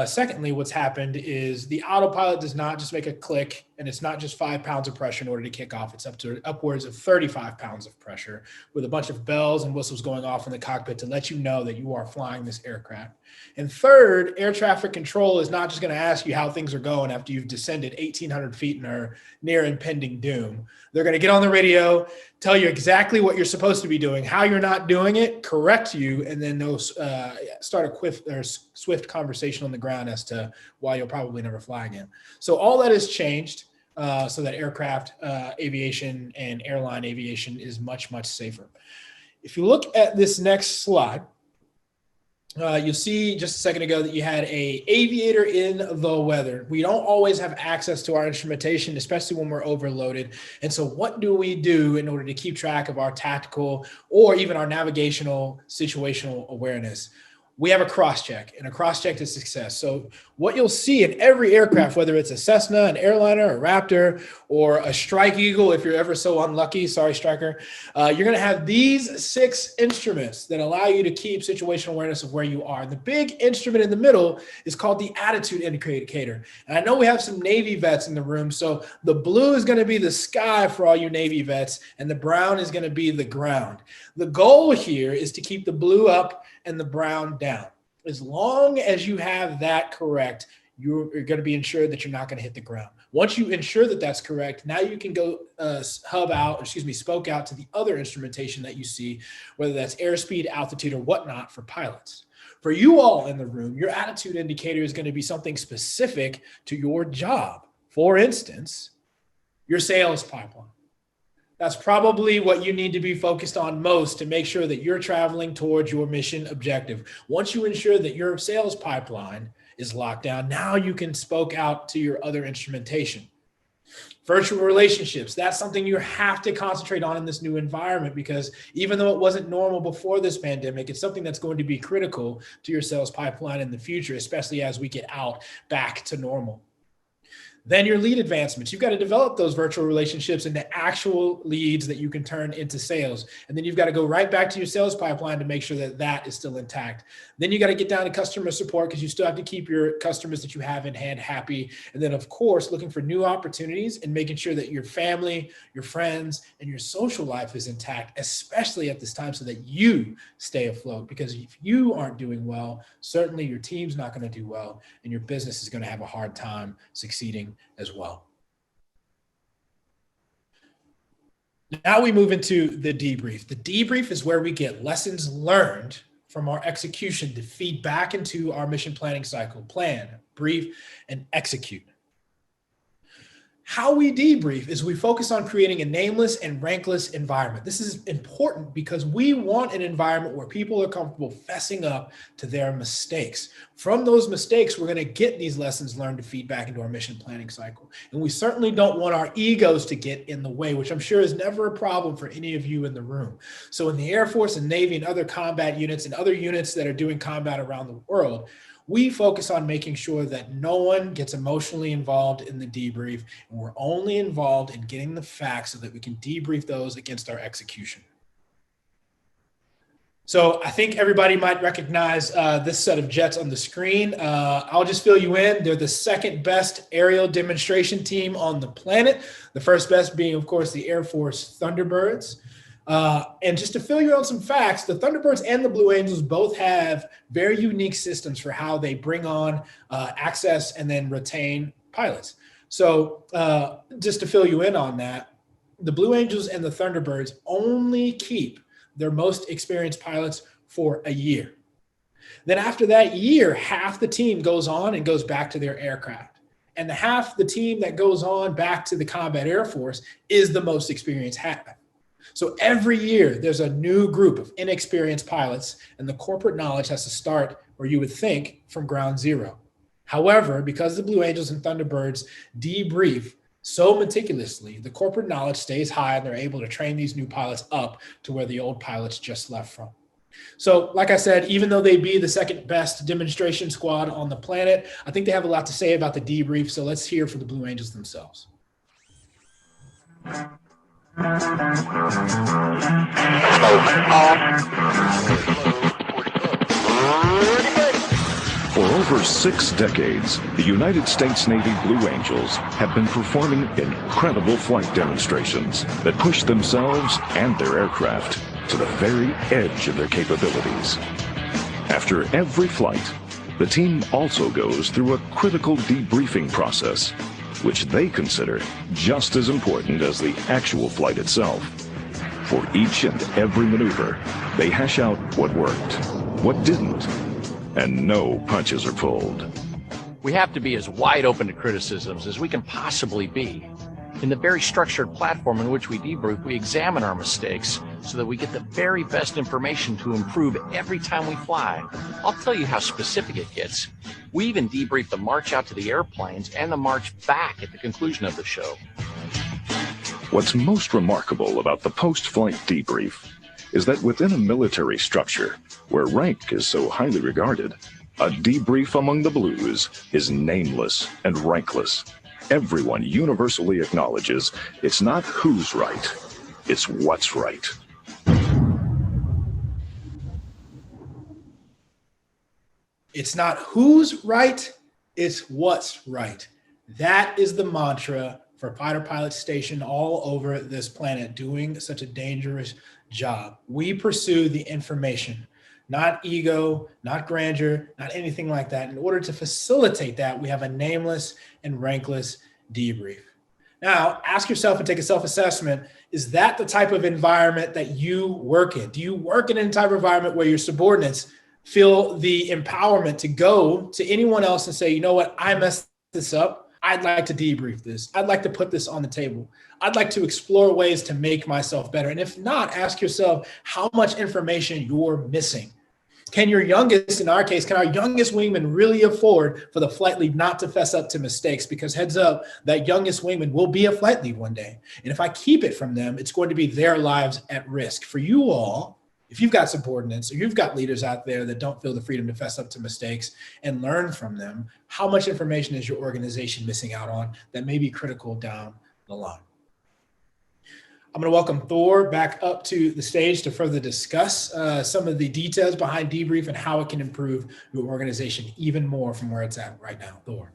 Secondly, what's happened is the autopilot does not just make a click, and it's not just 5 pounds of pressure in order to kick off. It's up to upwards of 35 pounds of pressure with a bunch of bells and whistles going off in the cockpit to let you know that you are flying this aircraft. And third, air traffic control is not just going to ask you how things are going after you've descended 1,800 feet and are near impending doom. They're going to get on the radio, tell you exactly what you're supposed to be doing, how you're not doing it, correct you, and then they'll start a swift conversation on the ground as to why you'll probably never fly again. So all that has changed so that aircraft aviation and airline aviation is much, much safer. If you look at this next slide, you'll see just a second ago that you had a aviator in the weather. We don't always have access to our instrumentation, especially when we're overloaded. And so what do we do in order to keep track of our tactical or even our navigational situational awareness? We have a cross-check, and a cross-check to success. So what you'll see in every aircraft, whether it's a Cessna, an airliner, a Raptor, or a Strike Eagle, if you're ever so unlucky, sorry, Stryker, you're going to have these 6 instruments that allow you to keep situational awareness of where you are. And the big instrument in the middle is called the attitude indicator. And I know we have some Navy vets in the room, so the blue is going to be the sky for all you Navy vets, and the brown is going to be the ground. The goal here is to keep the blue up and the brown down. As long as you have that correct, you're going to be ensured that you're not going to hit the ground. Once you ensure that that's correct, now you can go spoke out to the other instrumentation that you see, whether that's airspeed, altitude, or whatnot for pilots. For you all in the room, your attitude indicator is going to be something specific to your job. For instance, your sales pipeline. That's probably what you need to be focused on most to make sure that you're traveling towards your mission objective. Once you ensure that your sales pipeline is locked down, now you can spoke out to your other instrumentation. Virtual relationships, that's something you have to concentrate on in this new environment, because even though it wasn't normal before this pandemic, it's something that's going to be critical to your sales pipeline in the future, especially as we get out back to normal. Then your lead advancements. You've got to develop those virtual relationships into actual leads that you can turn into sales. And then you've got to go right back to your sales pipeline to make sure that that is still intact. Then you got to get down to customer support, because you still have to keep your customers that you have in hand happy. And then, of course, looking for new opportunities and making sure that your family, your friends, and your social life is intact, especially at this time, so that you stay afloat. Because if you aren't doing well, certainly your team's not going to do well, and your business is going to have a hard time succeeding as well. Now we move into the debrief. The debrief is where we get lessons learned from our execution to feed back into our mission planning cycle: plan, brief, and execute. How we debrief is we focus on creating a nameless and rankless environment. This is important because we want an environment where people are comfortable fessing up to their mistakes. From those mistakes, we're going to get these lessons learned to feed back into our mission planning cycle. And we certainly don't want our egos to get in the way, which I'm sure is never a problem for any of you in the room. So in the Air Force and Navy and other combat units and other units that are doing combat around the world, we focus on making sure that no one gets emotionally involved in the debrief, and we're only involved in getting the facts so that we can debrief those against our execution. So I think everybody might recognize this set of jets on the screen. I'll just fill you in. They're the second best aerial demonstration team on the planet. The first best being, of course, the Air Force Thunderbirds. And just to fill you in on some facts, the Thunderbirds and the Blue Angels both have very unique systems for how they bring on, access, and then retain pilots. So just to fill you in on that, the Blue Angels and the Thunderbirds only keep their most experienced pilots for a year. Then after that year, half the team goes on and goes back to their aircraft. And the half the team that goes on back to the Combat Air Force is the most experienced half. So every year there's a new group of inexperienced pilots, and the corporate knowledge has to start, or you would think, from ground zero. However, because the Blue Angels and Thunderbirds debrief so meticulously, the corporate knowledge stays high and they're able to train these new pilots up to where the old pilots just left from. So like I said, even though they be the second best demonstration squad on the planet, I think they have a lot to say about the debrief. So let's hear from the Blue Angels themselves. For over 6 decades, the United States Navy Blue Angels have been performing incredible flight demonstrations that push themselves and their aircraft to the very edge of their capabilities. After every flight, the team also goes through a critical debriefing process, which they consider just as important as the actual flight itself. For each and every maneuver, they hash out what worked, what didn't, and no punches are pulled. We have to be as wide open to criticisms as we can possibly be. In the very structured platform in which we debrief, we examine our mistakes so that we get the very best information to improve every time we fly. I'll tell you how specific it gets. We even debrief the march out to the airplanes and the march back at the conclusion of the show. What's most remarkable about the post-flight debrief is that within a military structure where rank is so highly regarded, a debrief among the Blues is nameless and rankless. Everyone universally acknowledges it's not who's right, it's what's right. It's not who's right, it's what's right. That is the mantra for fighter pilots stationed all over this planet doing such a dangerous job. We pursue the information, not ego, not grandeur, not anything like that. In order to facilitate that, we have a nameless and rankless debrief. Now, ask yourself and take a self-assessment. Is that the type of environment that you work in? Do you work in a type of environment where your subordinates feel the empowerment to go to anyone else and say, you know what, I messed this up. I'd like to debrief this. I'd like to put this on the table. I'd like to explore ways to make myself better. And if not, ask yourself how much information you're missing. Can your youngest, in our case, can our youngest wingman really afford for the flight lead not to fess up to mistakes? Because heads up, that youngest wingman will be a flight lead one day. And if I keep it from them, it's going to be their lives at risk. For you all, if you've got subordinates or you've got leaders out there that don't feel the freedom to fess up to mistakes and learn from them, how much information is your organization missing out on that may be critical down the line? I'm going to welcome Thor back up to the stage to further discuss some of the details behind debrief and how it can improve your organization even more from where it's at right now. Thor.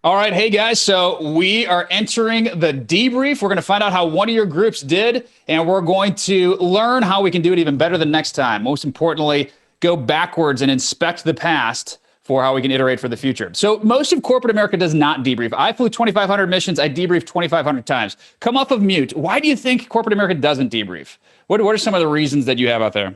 All right. right. Hey, guys. So we are entering the debrief. We're going to find out how one of your groups did, and we're going to learn how we can do it even better the next time. Most importantly, go backwards and inspect the past for how we can iterate for the future. So most of corporate America does not debrief. I flew 2,500 missions. I debriefed 2,500 times. Come off of mute. Why do you think corporate America doesn't debrief? What are some of the reasons that you have out there?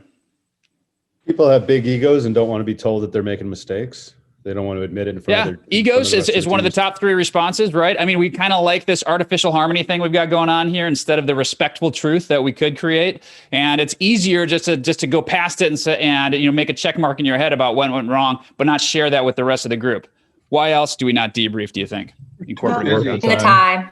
People have big egos and don't want to be told that they're making mistakes. They don't want to admit it in front of their egos is one of the top 3 responses, right? I mean, we kind of like this artificial harmony thing we've got going on here instead of the respectful truth that we could create. And it's easier just to go past it and make a check mark in your head about what went wrong, but not share that with the rest of the group. Why else do we not debrief, do you think? In corporate the time.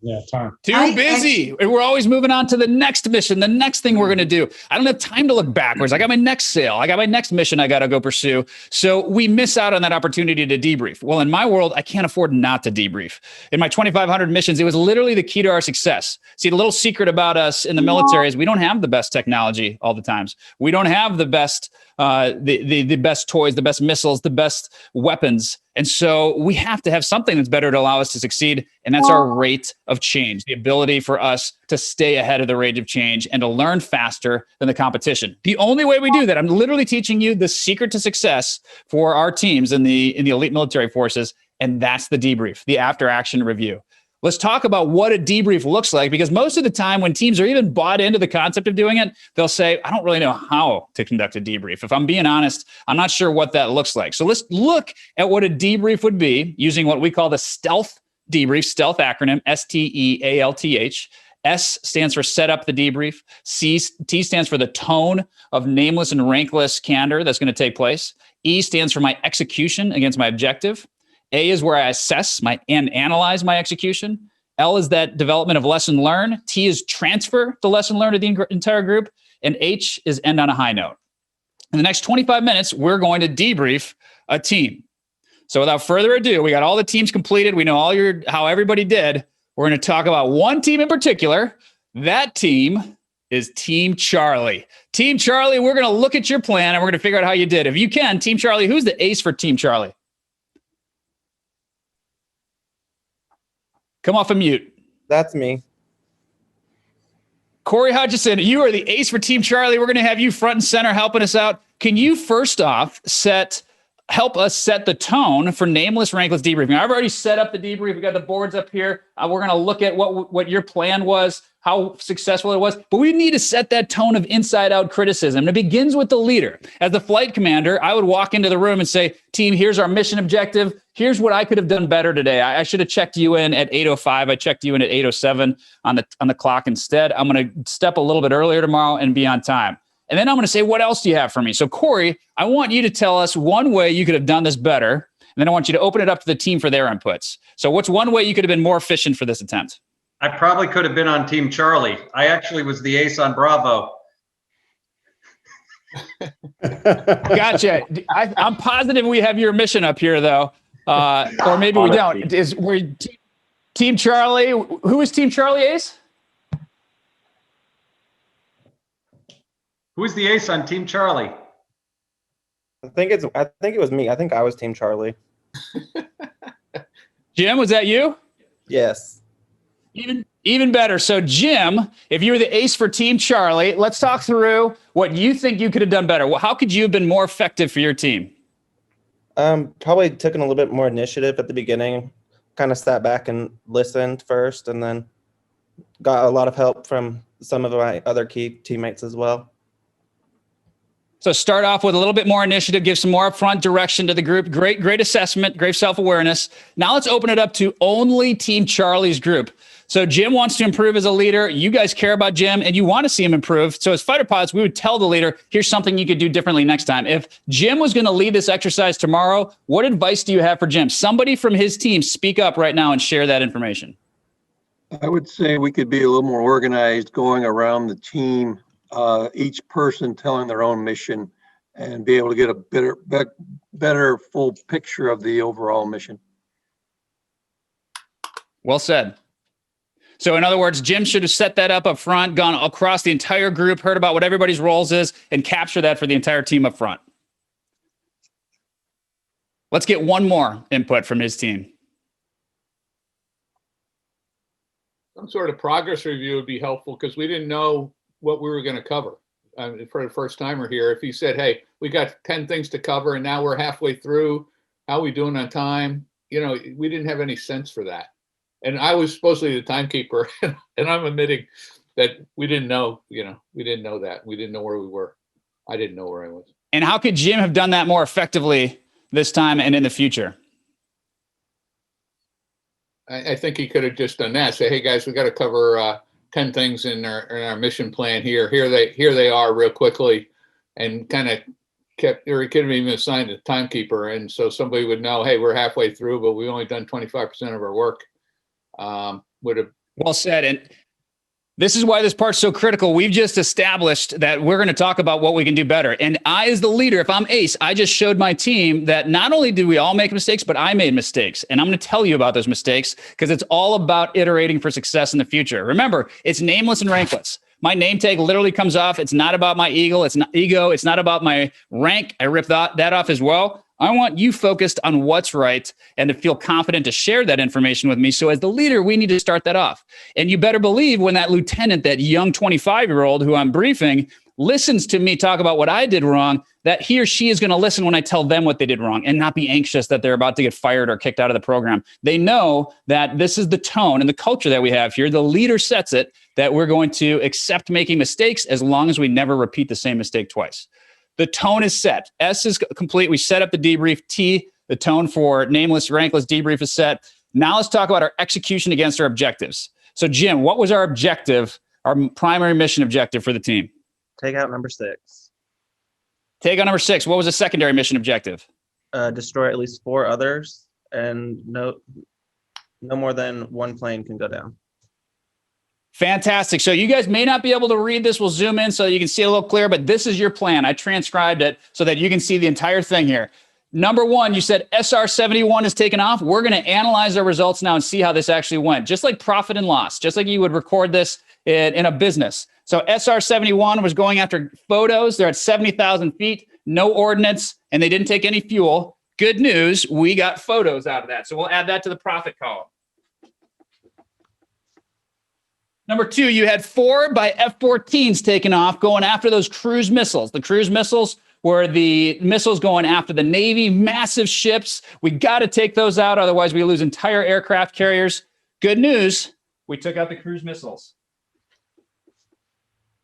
Yeah, time. Too busy. We're always moving on to the next mission, the next thing we're going to do. I don't have time to look backwards. I got my next sale. I got my next mission I got to go pursue. So we miss out on that opportunity to debrief. Well, in my world, I can't afford not to debrief. In my 2,500 missions, it was literally the key to our success. See, the little secret about us in the military is we don't have the best technology all the times. We don't have the best the best toys, the best missiles, the best weapons. And so we have to have something that's better to allow us to succeed. And that's our rate of change, the ability for us to stay ahead of the rate of change and to learn faster than the competition. The only way we do that, I'm literally teaching you the secret to success for our teams in the elite military forces. And that's the debrief, the after action review. Let's talk about what a debrief looks like, because most of the time when teams are even bought into the concept of doing it, they'll say, I don't really know how to conduct a debrief. If I'm being honest, I'm not sure what that looks like. So let's look at what a debrief would be using what we call the STEALTH debrief, STEALTH acronym, STEALTH. S stands for set up the debrief. T stands for the tone of nameless and rankless candor that's going to take place. E stands for my execution against my objective. A is where I assess and analyze my execution. L is that development of lesson learned. T is transfer the lesson learned to the entire group. And H is end on a high note. In the next 25 minutes, we're going to debrief a team. So without further ado, we got all the teams completed. We know how everybody did. We're going to talk about one team in particular. That team is Team Charlie. Team Charlie, we're going to look at your plan and we're going to figure out how you did. If you can, Team Charlie, who's the ace for Team Charlie? Come off of mute. That's me. Corey Hutchison, you are the ace for Team Charlie. We're going to have you front and center helping us out. Can you first off help us set the tone for nameless, rankless debriefing? I've already set up the debrief. We got the boards up here. We're going to look at what your plan was, how successful it was. But we need to set that tone of inside-out criticism. And it begins with the leader. As the flight commander, I would walk into the room and say, team, here's our mission objective. Here's what I could have done better today. I should have checked you in at 8:05. I checked you in at 8:07 on the clock instead. I'm going to step a little bit earlier tomorrow and be on time. And then I'm going to say, what else do you have for me? So, Corey, I want you to tell us one way you could have done this better. And then I want you to open it up to the team for their inputs. So what's one way you could have been more efficient for this attempt? I probably could have been on Team Charlie. I actually was the ace on Bravo. Gotcha. I'm positive we have your mission up here, though. Or maybe we don't. Team Charlie? Who is Team Charlie ace? Who's the ace on Team Charlie? I think it was me. I think I was Team Charlie. Jim, was that you? Yes. Even better. So, Jim, if you were the ace for Team Charlie, let's talk through what you think you could have done better. How could you have been more effective for your team? Probably taking a little bit more initiative at the beginning. Kind of sat back and listened first, and then got a lot of help from some of my other key teammates as well. So start off with a little bit more initiative, give some more upfront direction to the group. Great assessment, great self-awareness. Now let's open it up to only Team Charlie's group. So Jim wants to improve as a leader. You guys care about Jim and you want to see him improve. So as fighter pilots, we would tell the leader, here's something you could do differently next time. If Jim was going to lead this exercise tomorrow, what advice do you have for Jim? Somebody from his team, speak up right now and share that information. I would say we could be a little more organized going around the team, each person telling their own mission, and be able to get a better full picture of the overall mission. Well said. So in other words, Jim should have set that up front, gone across the entire group, heard about what everybody's roles is, and capture that for the entire team up front. Let's get one more input from his team. some sort of progress review would be helpful because we didn't know what we were going to cover. For the first timer here, if you said, hey, we got 10 things to cover and now we're halfway through, how are we doing on time? You know, we didn't have any sense for that. And I was supposedly the timekeeper, and I'm admitting that we didn't know, we didn't know that. We didn't know where we were. I didn't know where I was. And how could Jim have done that more effectively this time and in the future? I think he could have just done that. Say, hey guys, we got to cover 10 things in our mission plan here. Here they are real quickly, and kind of kept, or he could have even assigned a timekeeper. And so somebody would know, hey, we're halfway through, but we've only done 25% of our work. Would have. Well said. And this is why this part's so critical. We've just established that we're going to talk about what we can do better. And I, as the leader, if I'm ace, I just showed my team that not only did we all make mistakes, but I made mistakes. And I'm going to tell you about those mistakes because it's all about iterating for success in the future. Remember, it's nameless and rankless. My name tag literally comes off. It's not about my ego. It's not about my rank. I ripped that off as well. I want you focused on what's right and to feel confident to share that information with me. So as the leader, we need to start that off. And you better believe when that lieutenant, that young 25-year-old who I'm briefing, listens to me talk about what I did wrong, that he or she is going to listen when I tell them what they did wrong and not be anxious that they're about to get fired or kicked out of the program. They know that this is the tone and the culture that we have here. The leader sets it, that we're going to accept making mistakes as long as we never repeat the same mistake twice. The tone is set. S is complete. We set up the debrief. T, the tone for nameless, rankless debrief is set. Now let's talk about our execution against our objectives. So Jim, what was our objective, our primary mission objective for the team? Take out number 6. Take out number 6. What was the secondary mission objective? Destroy at least 4 others, and no more than 1 plane can go down. Fantastic. So you guys may not be able to read this. We'll zoom in so you can see it a little clearer, but this is your plan. I transcribed it so that you can see the entire thing here. Number 1, you said SR-71 is taken off. We're going to analyze our results now and see how this actually went. Just like profit and loss, just like you would record this in a business. So SR-71 was going after photos. They're at 70,000 feet, no ordnance, and they didn't take any fuel. Good news, we got photos out of that. So we'll add that to the profit column. Number 2, you had 4 by F-14s taken off going after those cruise missiles. The cruise missiles were the missiles going after the Navy, massive ships. We got to take those out. Otherwise, we lose entire aircraft carriers. Good news, we took out the cruise missiles.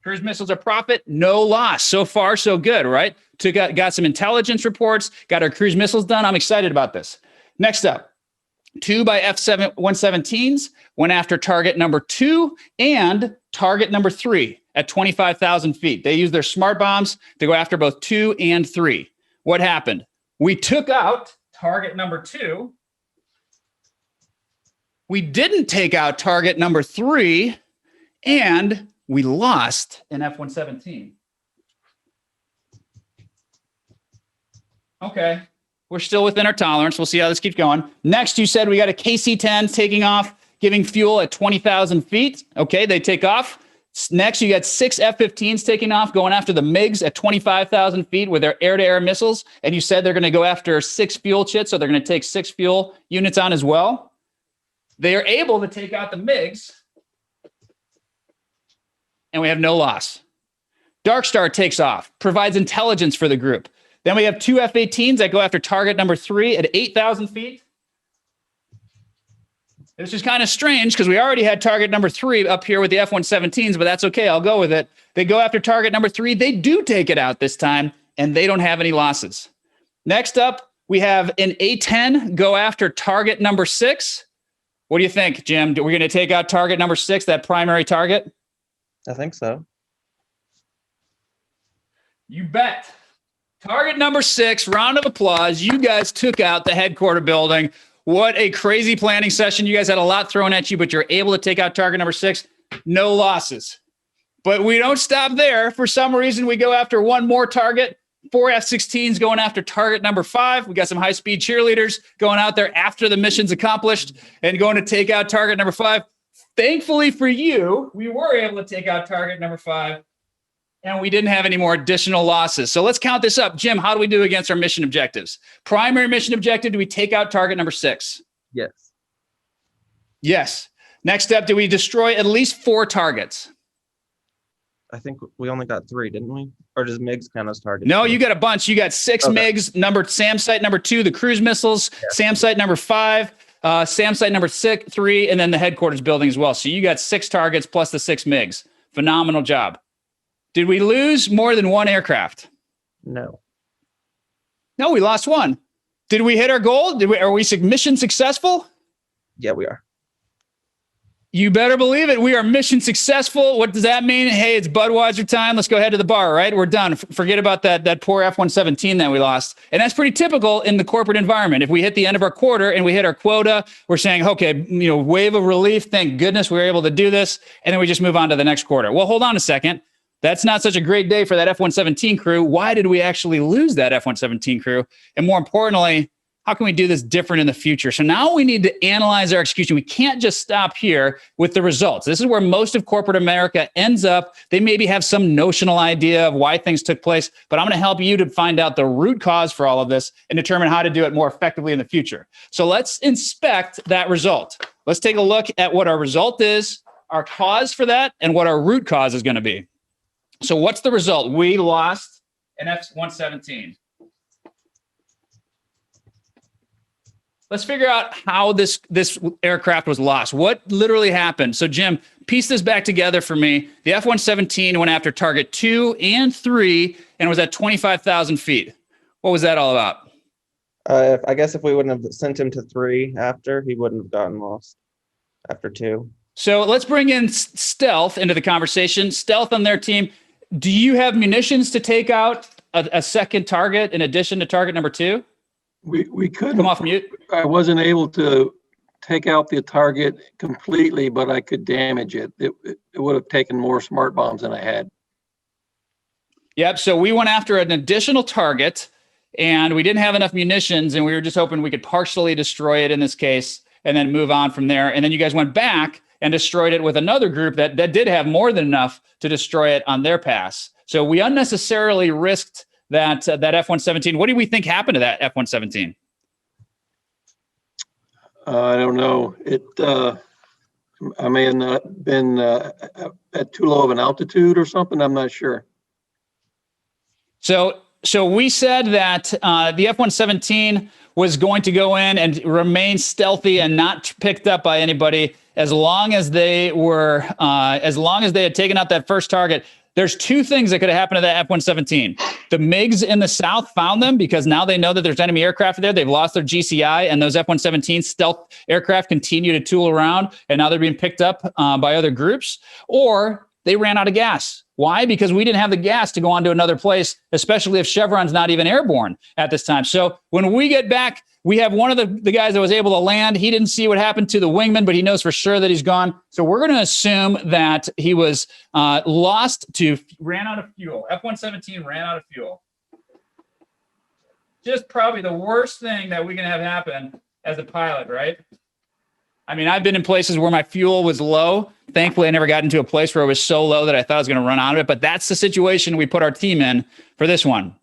Cruise missiles are profit, no loss. So far, so good, right? Got some intelligence reports, got our cruise missiles done. I'm excited about this. Next up. 2 by F-117s went after target number 2 and target number 3 at 25,000 feet. They used their smart bombs to go after both 2 and 3. What happened? We took out target number 2. We didn't take out target number 3, and we lost an F-117. Okay. We're still within our tolerance. We'll see how this keeps going. Next, you said we got a KC-10 taking off, giving fuel at 20,000 feet. Okay, they take off. Next, you got 6 F-15s taking off, going after the MiGs at 25,000 feet with their air-to-air missiles. And you said they're going to go after 6 fuel chits, so they're going to take 6 fuel units on as well. They are able to take out the MiGs, and we have no loss. Dark Star takes off, provides intelligence for the group. Then we have 2 F-18s that go after target number 3 at 8,000 feet. This is kind of strange because we already had target number 3 up here with the F-117s, but that's okay. I'll go with it. They go after target number 3. They do take it out this time, and they don't have any losses. Next up, we have an A-10 go after target number 6. What do you think, Jim? We're going to take out target number 6, that primary target? I think so. You bet. Target number 6, round of applause. You guys took out the headquarter building. What a crazy planning session. You guys had a lot thrown at you, but you're able to take out target number 6. No losses. But we don't stop there. For some reason, we go after one more target. 4 F-16s going after target number 5. We got some high-speed cheerleaders going out there after the mission's accomplished and going to take out target number 5. Thankfully for you, we were able to take out target number 5. And we didn't have any more additional losses. So let's count this up. Jim, how do we do against our mission objectives? Primary mission objective, do we take out target number 6? Yes. Yes. Next up, did we destroy at least 4 targets? I think we only got 3, didn't we? Or does MiGs count as targets? No, you got a bunch. You got 6 Okay. MiGs, SAM site number 2, the cruise missiles, SAM site number 5, SAM site number 3, and then the headquarters building as well. So you got 6 targets plus the 6 MiGs. Phenomenal job. Did we lose more than 1 aircraft? No. No, we lost 1. Did we hit our goal? Are we mission successful? Yeah, we are. You better believe it. We are mission successful. What does that mean? Hey, it's Budweiser time. Let's go head to the bar, right? We're done. Forget about that poor F-117 that we lost. And that's pretty typical in the corporate environment. If we hit the end of our quarter and we hit our quota, we're saying, okay, wave of relief. Thank goodness we were able to do this. And then we just move on to the next quarter. Well, hold on a second. That's not such a great day for that F-117 crew. Why did we actually lose that F-117 crew? And more importantly, how can we do this different in the future? So now we need to analyze our execution. We can't just stop here with the results. This is where most of corporate America ends up. They maybe have some notional idea of why things took place, but I'm going to help you to find out the root cause for all of this and determine how to do it more effectively in the future. So let's inspect that result. Let's take a look at what our result is, our cause for that, and what our root cause is going to be. So what's the result? We lost an F-117. Let's figure out how this aircraft was lost. What literally happened? So, Jim, piece this back together for me. The F-117 went after target 2 and 3 and was at 25,000 feet. What was that all about? I guess if we wouldn't have sent him to 3 after, he wouldn't have gotten lost after 2. So let's bring in Stealth into the conversation. Stealth on their team. Do you have munitions to take out a second target in addition to target number 2? We couldn't. Come off mute. I wasn't able to take out the target completely, but I could damage it. It would have taken more smart bombs than I had. Yep. So we went after an additional target and we didn't have enough munitions and we were just hoping we could partially destroy it in this case and then move on from there. And then you guys went back and destroyed it with another group that did have more than enough to destroy it on their pass. So we unnecessarily risked that F-117. What do we think happened to that F-117? I don't know. I may have not been at too low of an altitude or something. I'm not sure. So we said that the F-117 was going to go in and remain stealthy and not picked up by anybody as long as they had taken out that first target. There's 2 things that could have happened to that F-117. The MiGs in the south found them because now they know that there's enemy aircraft there. They've lost their GCI, and those F-117 stealth aircraft continue to tool around, and now they're being picked up by other groups. Or they ran out of gas. Why? Because we didn't have the gas to go on to another place, especially if Chevron's not even airborne at this time. So when we get back, we have one of the guys that was able to land. He didn't see what happened to the wingman, but he knows for sure that he's gone. So we're going to assume that he was ran out of fuel. F-117 ran out of fuel. Just probably the worst thing that we can have happen as a pilot, right? I mean, I've been in places where my fuel was low. Thankfully, I never got into a place where it was so low that I thought I was going to run out of it. But that's the situation we put our team in for this one.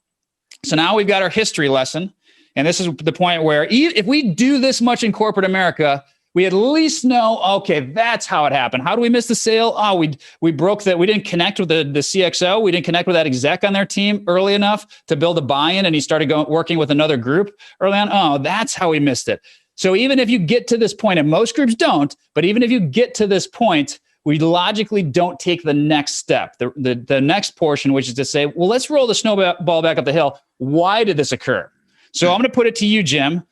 So now we've got our history lesson. And this is the point where if we do this much in corporate America, we at least know, okay, that's how it happened. How do we miss the sale? Oh, we broke that. We didn't connect with the CXO. We didn't connect with that exec on their team early enough to build a buy-in, and he started working with another group early on. Oh, that's how we missed it. So even if you get to this point, and most groups don't, but even if you get to this point, we logically don't take the next step, the next portion, which is to say, well, let's roll the snowball back up the hill. Why did this occur? So I'm going to put it to you, Jim.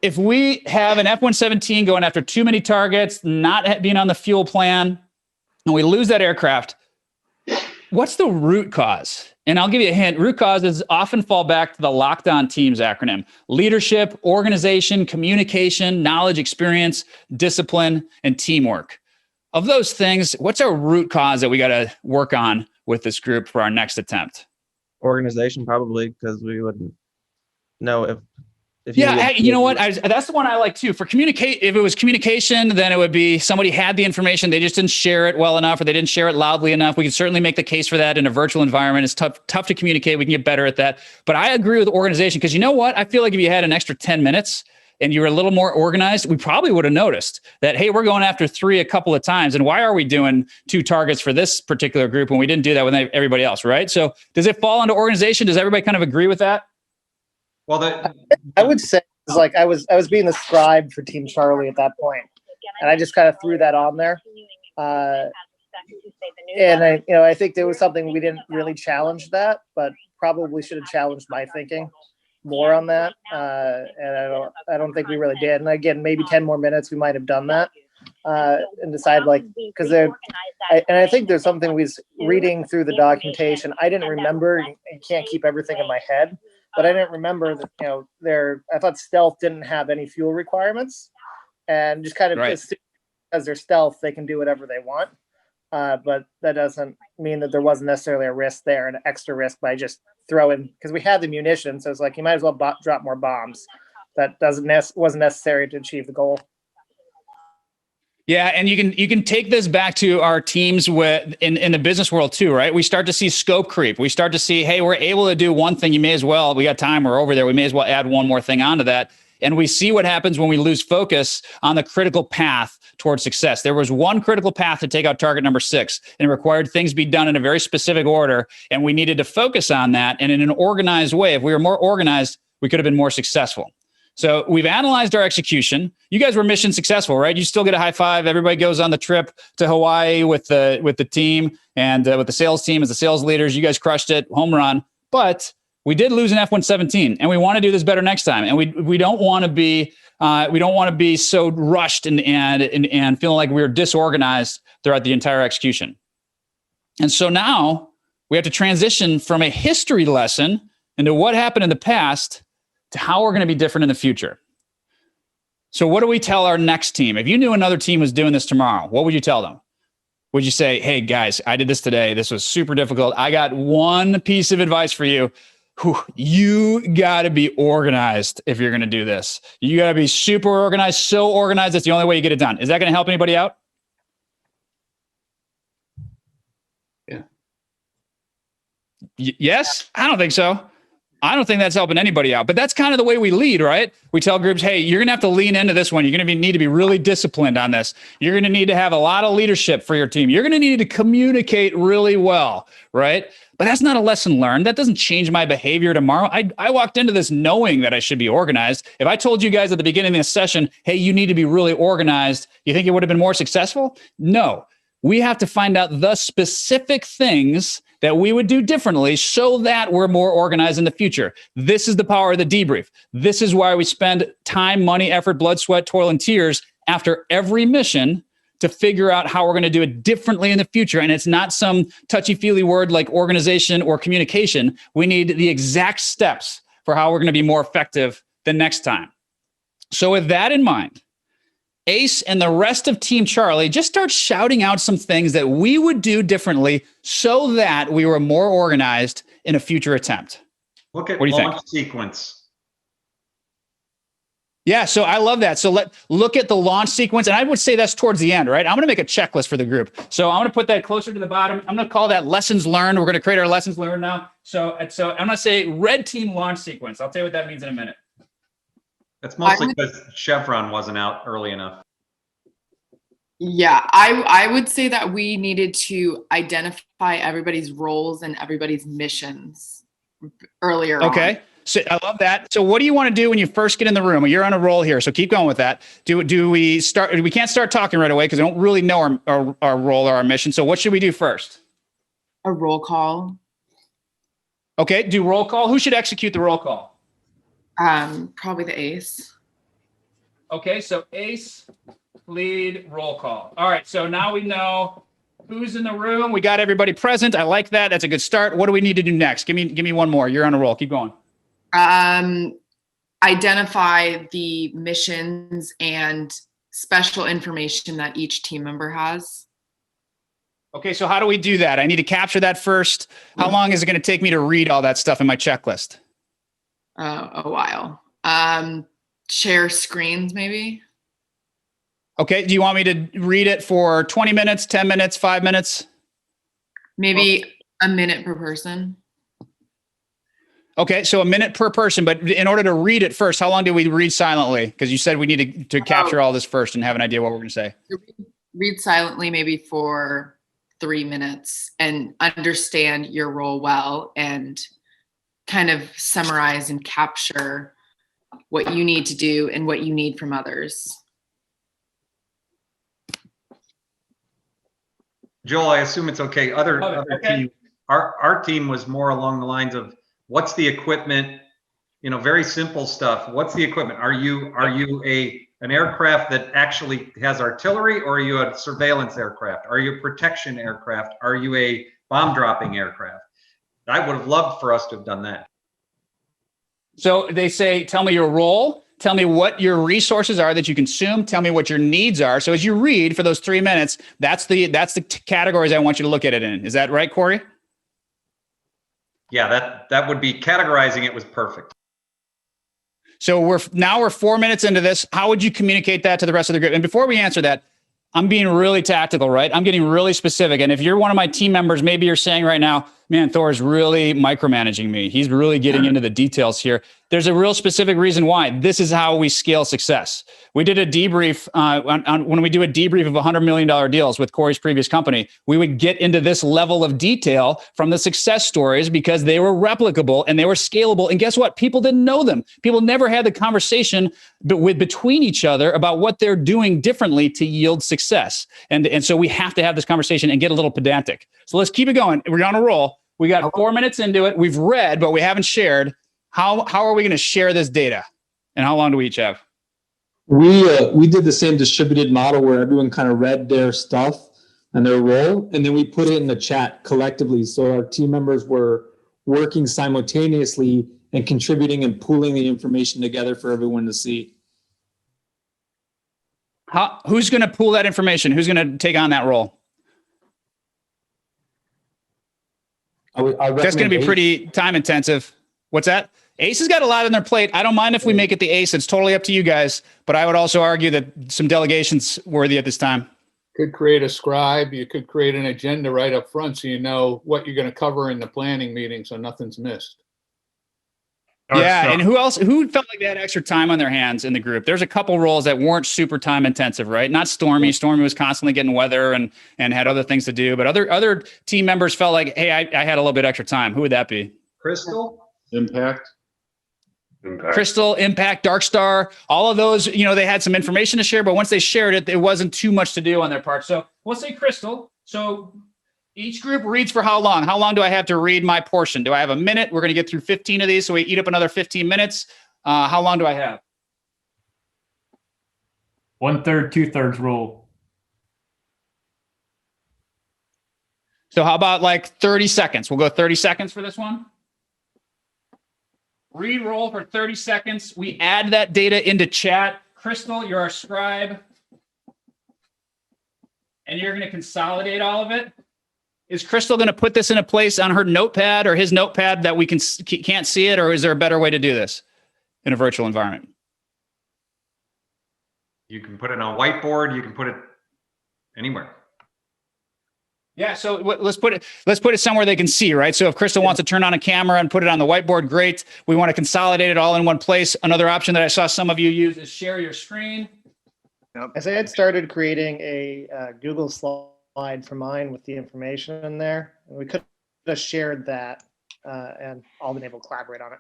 If we have an F-117 going after too many targets, not being on the fuel plan, and we lose that aircraft, what's the root cause? And I'll give you a hint. Root causes often fall back to the Lockdown Teams acronym: leadership, organization, communication, knowledge, experience, discipline, and teamwork. Of those things, what's our root cause that we got to work on with this group for our next attempt? Organization, probably, because we wouldn't know if you know what? That's the one I like too. For communicate, if it was communication, then it would be somebody had the information, they just didn't share it well enough, or they didn't share it loudly enough. We can certainly make the case for that in a virtual environment. It's tough to communicate. We can get better at that. But I agree with organization, because you know what? I feel like if you had an extra 10 minutes and you were a little more organized, we probably would have noticed that, hey, we're going after 3 a couple of times. And why are we doing 2 targets for this particular group when we didn't do that with everybody else, right? So does it fall into organization? Does everybody kind of agree with that? Well, I would say it's like I was being the scribe for Team Charlie at that point, and I just kind of threw that on there. And I think there was something we didn't really challenge that, but probably should have challenged my thinking more on that. And I don't think we really did. And again, maybe 10 more minutes, we might have done that and decide because I think there's something we was reading through the documentation. I didn't remember. You can't keep everything in my head, but I didn't remember that I thought stealth didn't have any fuel requirements, and just kind of assume as they're stealth, they can do whatever they want. But that doesn't mean that there wasn't necessarily a risk there, an extra risk by just throwing, because we had the munitions. So it's like, you might as well drop more bombs. That wasn't necessary to achieve the goal. Yeah, and you can take this back to our teams in the business world too, right? We start to see scope creep. We start to see, hey, we're able to do one thing. You may as well. We got time. We're over there. We may as well add one more thing onto that. And we see what happens when we lose focus on the critical path towards success. There was one critical path to take out target number 6, and it required things be done in a very specific order. And we needed to focus on that. And in an organized way, if we were more organized, we could have been more successful. So we've analyzed our execution. You guys were mission successful, right? You still get a high five. Everybody goes on the trip to Hawaii with the team and with the sales team as the sales leaders. You guys crushed it, home run. But we did lose an F-117, and we want to do this better next time. And we don't want to be so rushed and feeling like we're disorganized throughout the entire execution. And so now we have to transition from a history lesson into what happened in the past to how we're going to be different in the future. So what do we tell our next team? If you knew another team was doing this tomorrow, what would you tell them? Would you say, hey, guys, I did this today. This was super difficult. I got one piece of advice for you. You got to be organized if you're going to do this. You got to be super organized, so organized. That's the only way you get it done. Is that going to help anybody out? Yeah. Yes? I don't think so. I don't think that's helping anybody out, but that's kind of the way we lead, right? We tell groups, hey, you're going to have to lean into this one. You're going to need to be really disciplined on this. You're going to need to have a lot of leadership for your team. You're going to need to communicate really well, right? But that's not a lesson learned. That doesn't change my behavior tomorrow. I walked into this knowing that I should be organized. If I told you guys at the beginning of this session, hey, you need to be really organized, you think it would have been more successful? No. We have to find out the specific things that we would do differently so that we're more organized in the future. This is the power of the debrief. This is why we spend time, money, effort, blood, sweat, toil, and tears after every mission to figure out how we're going to do it differently in the future. And it's not some touchy-feely word like organization or communication. We need the exact steps for how we're going to be more effective the next time. So with that in mind, Ace and the rest of Team Charlie just start shouting out some things that we would do differently so that we were more organized in a future attempt. Look at what do you launch think? Sequence. Yeah, so I love that. So look at the launch sequence, and I would say that's towards the end, right? I'm going to make a checklist for the group. So I'm going to put that closer to the bottom. I'm going to call that lessons learned. We're going to create our lessons learned now. So I'm going to say red team launch sequence. I'll tell you what that means in a minute. That's mostly because Chevron wasn't out early enough. Yeah, I would say that we needed to identify everybody's roles and everybody's missions earlier on. Okay. So I love that. So what do you want to do when you first get in the room? You're on a roll here, so keep going with that. Do we start? We can't start talking right away because we don't really know our role or our mission. So what should we do first? A roll call. Okay, do roll call. Who should execute the roll call? Probably the ace. Okay, so ace, lead, roll call. All right, so now we know who's in the room. We got everybody present. I like that. That's a good start. What do we need to do next? Give me one more. You're on a roll. Keep going. Identify the missions and special information that each team member has. Okay, so how do we do that? I need to capture that first. How long is it going to take me to read all that stuff in my checklist? A while. Share screens, maybe. Okay, do you want me to read it for 20 minutes, 10 minutes, 5 minutes? Maybe a minute per person. Okay, so a minute per person, but in order to read it first, how long do we read silently? Because you said we need to capture all this first and have an idea what we're going to say. Read silently maybe for 3 minutes and understand your role well and kind of summarize and capture what you need to do and what you need from others. Joel, I assume it's okay. Other team, our team was more along the lines of what's the equipment, very simple stuff. What's the equipment? Are you an aircraft that actually has artillery, or are you a surveillance aircraft? Are you a protection aircraft? Are you a bomb dropping aircraft? I would have loved for us to have done that. So they say, tell me your role, tell me what your resources are that you consume, tell me what your needs are. So as you read for those 3 minutes, that's the categories I want you to look at it in. Is that right, Corey? Yeah, that would be categorizing it was perfect. So we're 4 minutes into this. How would you communicate that to the rest of the group? And before we answer that, I'm being really tactical, right? I'm getting really specific. And if you're one of my team members, maybe you're saying right now, man, Thor is really micromanaging me. He's really getting into the details here. There's a real specific reason why. This is how we scale success. We did a debrief when we do a debrief of $100 million deals with Corey's previous company, we would get into this level of detail from the success stories because they were replicable and they were scalable. And guess what? People didn't know them. People never had the conversation between each other about what they're doing differently to yield success. And so we have to have this conversation and get a little pedantic. So let's keep it going. We're on a roll. We got 4 minutes into it. We've read, but we haven't shared. How are we going to share this data? And how long do we each have? We did the same distributed model where everyone kind of read their stuff and their role, and then we put it in the chat collectively. So our team members were working simultaneously and contributing and pooling the information together for everyone to see. Who's going to pool that information? Who's going to take on that role? That's going to be pretty time intensive. What's that? Ace has got a lot on their plate. I don't mind if we make it the ace. It's totally up to you guys. But I would also argue that some delegation's worthy at this time. Could create a scribe. You could create an agenda right up front so you know what you're going to cover in the planning meeting so nothing's missed. Yeah, and who felt like they had extra time on their hands in the group? There's a couple roles that weren't super time intensive, right? Not Stormy. Stormy was constantly getting weather and had other things to do. But other team members felt like, hey, I had a little bit extra time. Who would that be? Crystal? Impact. Crystal, Impact, Dark Star, all of those, they had some information to share, but once they shared it, it wasn't too much to do on their part. So we'll say Crystal. So each group reads for how long? How long do I have to read my portion? Do I have a minute? We're going to get through 15 of these, so we eat up another 15 minutes. How long do I have? 1/3, 2/3 rule. So how about like 30 seconds? We'll go 30 seconds for this one. Re-roll for 30 seconds. We add that data into chat. Crystal, you're our scribe. And you're going to consolidate all of it. Is Crystal going to put this in a place on her notepad or his notepad that we can't see it? Or is there a better way to do this in a virtual environment? You can put it on a whiteboard. You can put it anywhere. Yeah, so let's put it somewhere they can see, right? So if Crystal wants to turn on a camera and put it on the whiteboard, great. We want to consolidate it all in one place. Another option that I saw some of you use is share your screen. As I had started creating a Google slide for mine with the information in there, and we could have shared that and all been able to collaborate on it.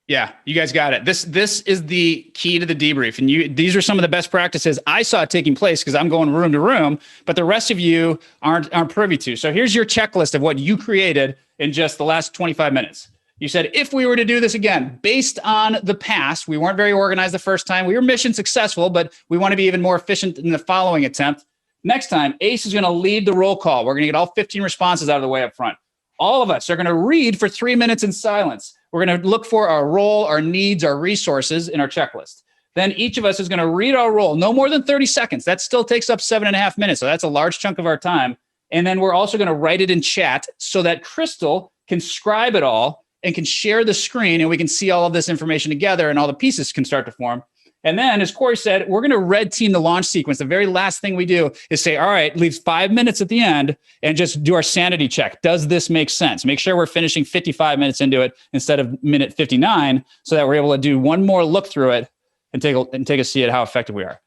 Yeah, you guys got it. This is the key to the debrief. And these are some of the best practices I saw taking place because I'm going room to room, but the rest of you aren't privy to. So here's your checklist of what you created in just the last 25 minutes. You said, if we were to do this again, based on the past, we weren't very organized the first time. We were mission successful, but we want to be even more efficient in the following attempt. Next time, Ace is going to lead the roll call. We're going to get all 15 responses out of the way up front. All of us are going to read for 3 minutes in silence. We're going to look for our role, our needs, our resources in our checklist. Then each of us is going to read our role, no more than 30 seconds. That still takes up 7.5 minutes. So that's a large chunk of our time. And then we're also going to write it in chat so that Crystal can scribe it all and can share the screen and we can see all of this information together and all the pieces can start to form. And then, as Corey said, we're going to red team the launch sequence. The very last thing we do is say, all right, leave 5 minutes at the end and just do our sanity check. Does this make sense? Make sure we're finishing 55 minutes into it instead of minute 59, so that we're able to do one more look through it and take a see at how effective we are.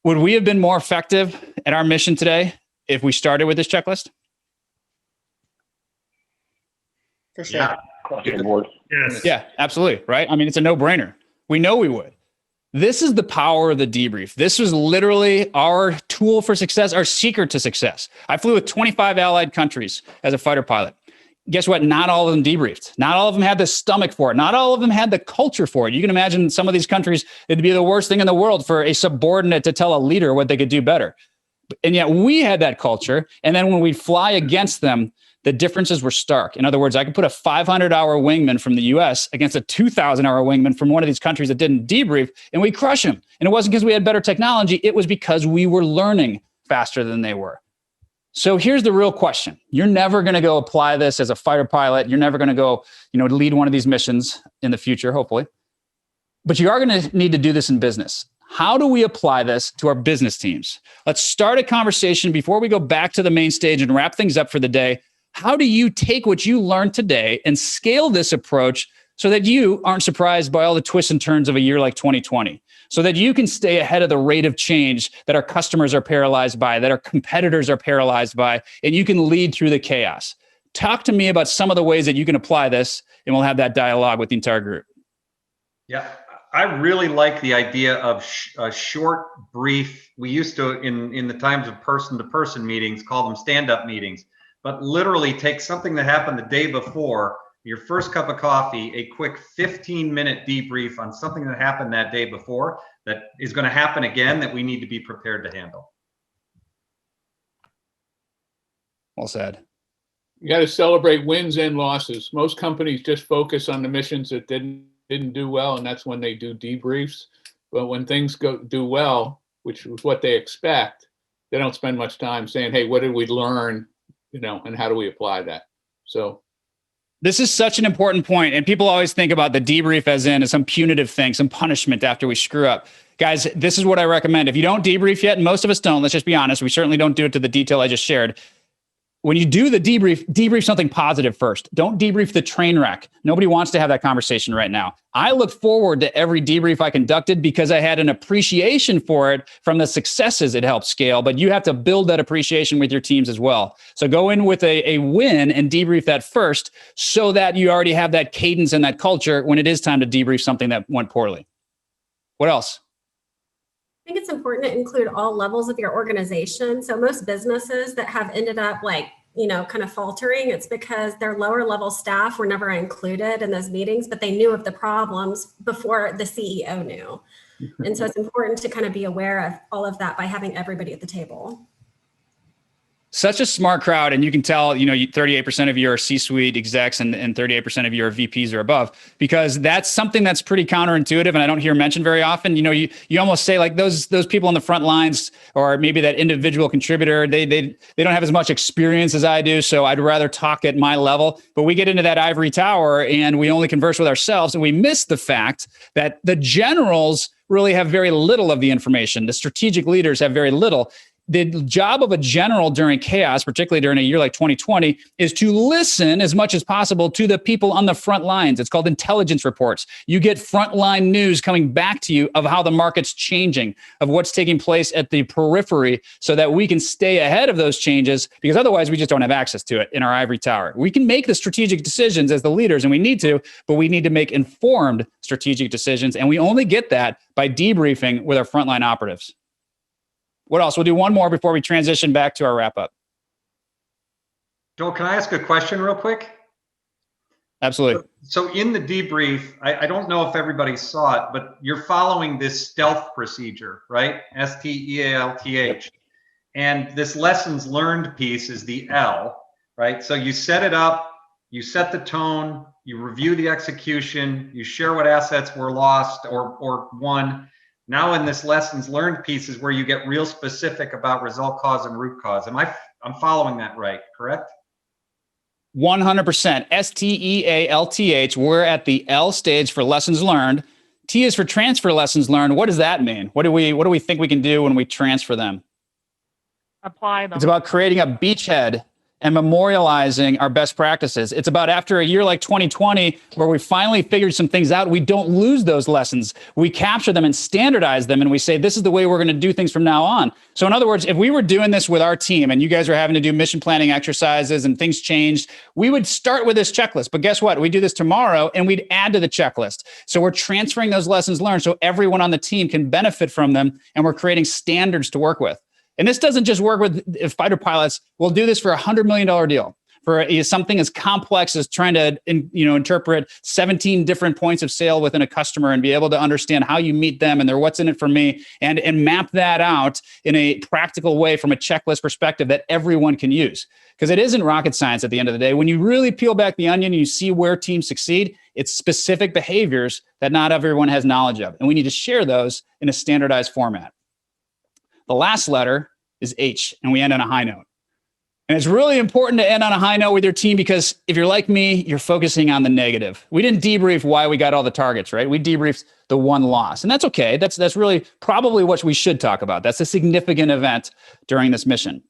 Would we have been more effective at our mission today if we started with this checklist? For sure. Yes. Yeah, absolutely. Right. I mean, it's a no-brainer. We know we would. This is the power of the debrief. This was literally our tool for success, our secret to success. I flew with 25 allied countries as a fighter pilot. Guess what? Not all of them debriefed. Not all of them had the stomach for it. Not all of them had the culture for it. You can imagine some of these countries, it'd be the worst thing in the world for a subordinate to tell a leader what they could do better. And yet we had that culture. And then when we fly against them, the differences were stark. In other words, I could put a 500-hour wingman from the US against a 2,000-hour wingman from one of these countries that didn't debrief, and we crush them. And it wasn't because we had better technology. It was because we were learning faster than they were. So here's the real question. You're never going to go apply this as a fighter pilot. You're never going to go, lead one of these missions in the future, hopefully. But you are going to need to do this in business. How do we apply this to our business teams? Let's start a conversation before we go back to the main stage and wrap things up for the day. How do you take what you learned today and scale this approach so that you aren't surprised by all the twists and turns of a year like 2020? So that you can stay ahead of the rate of change that our customers are paralyzed by, that our competitors are paralyzed by, and you can lead through the chaos. Talk to me about some of the ways that you can apply this, and we'll have that dialogue with the entire group. Yeah, I really like the idea of a short, brief. We used to, in the times of person-to-person meetings, call them stand-up meetings. But literally take something that happened the day before, your first cup of coffee, a quick 15-minute debrief on something that happened that day before that is going to happen again that we need to be prepared to handle. Well said. You got to celebrate wins and losses. Most companies just focus on the missions that didn't do well, and that's when they do debriefs. But when things do well, which is what they expect, they don't spend much time saying, hey, what did we learn? And how do we apply that? So this is such an important point. And people always think about the debrief as some punitive thing, some punishment after we screw up. Guys, this is what I recommend. If you don't debrief yet, and most of us don't, let's just be honest, we certainly don't do it to the detail I just shared. When you do the debrief something positive first. Don't debrief the train wreck. Nobody wants to have that conversation right now. I look forward to every debrief I conducted because I had an appreciation for it from the successes it helped scale, but you have to build that appreciation with your teams as well. So go in with a win and debrief that first so that you already have that cadence and that culture when it is time to debrief something that went poorly. What else? I think it's important to include all levels of your organization. So most businesses that have ended up kind of faltering, it's because their lower level staff were never included in those meetings, but they knew of the problems before the CEO knew. And so it's important to kind of be aware of all of that by having everybody at the table. Such a smart crowd. And you can tell, 38% of you are C-suite execs and 38% of you are VPs or above, because that's something that's pretty counterintuitive. And I don't hear mentioned very often. You almost say like those people on the front lines, or maybe that individual contributor, they don't have as much experience as I do. So I'd rather talk at my level, but we get into that ivory tower and we only converse with ourselves. And we miss the fact that the generals really have very little of the information. The strategic leaders have very little. The job of a general during chaos, particularly during a year like 2020, is to listen as much as possible to the people on the front lines. It's called intelligence reports. You get frontline news coming back to you of how the market's changing, of what's taking place at the periphery, so that we can stay ahead of those changes, because otherwise we just don't have access to it in our ivory tower. We can make the strategic decisions as the leaders, and we need to, but we need to make informed strategic decisions. And we only get that by debriefing with our frontline operatives. What else? We'll do one more before we transition back to our wrap up. Joel, can I ask a question real quick? Absolutely. So in the debrief, I don't know if everybody saw it, but you're following this stealth procedure, right? STEALTH. And this lessons learned piece is the L, right? So you set it up, you set the tone, you review the execution, you share what assets were lost or won. Now in this lessons learned piece is where you get real specific about result cause and root cause. I'm following that right, correct? 100%. STEALTH. We're at the L stage for lessons learned. T is for transfer lessons learned. What does that mean? What do we think we can do when we transfer them? Apply them. It's about creating a beachhead and memorializing our best practices. It's about after a year like 2020, where we finally figured some things out, we don't lose those lessons. We capture them and standardize them, and we say, this is the way we're going to do things from now on. So in other words, if we were doing this with our team and you guys are having to do mission planning exercises and things changed, we would start with this checklist. But guess what? We do this tomorrow and we'd add to the checklist. So we're transferring those lessons learned so everyone on the team can benefit from them, and we're creating standards to work with. And this doesn't just work with fighter pilots. We'll do this for a $100 million deal, for something as complex as trying to interpret 17 different points of sale within a customer and be able to understand how you meet them and their what's in it for me, and map that out in a practical way from a checklist perspective that everyone can use. Because it isn't rocket science at the end of the day. When you really peel back the onion and you see where teams succeed, it's specific behaviors that not everyone has knowledge of. And we need to share those in a standardized format. The last letter is H, and we end on a high note. And it's really important to end on a high note with your team, because if you're like me, you're focusing on the negative. We didn't debrief why we got all the targets, right? We debriefed the one loss, and that's okay. That's really probably what we should talk about. That's a significant event during this mission.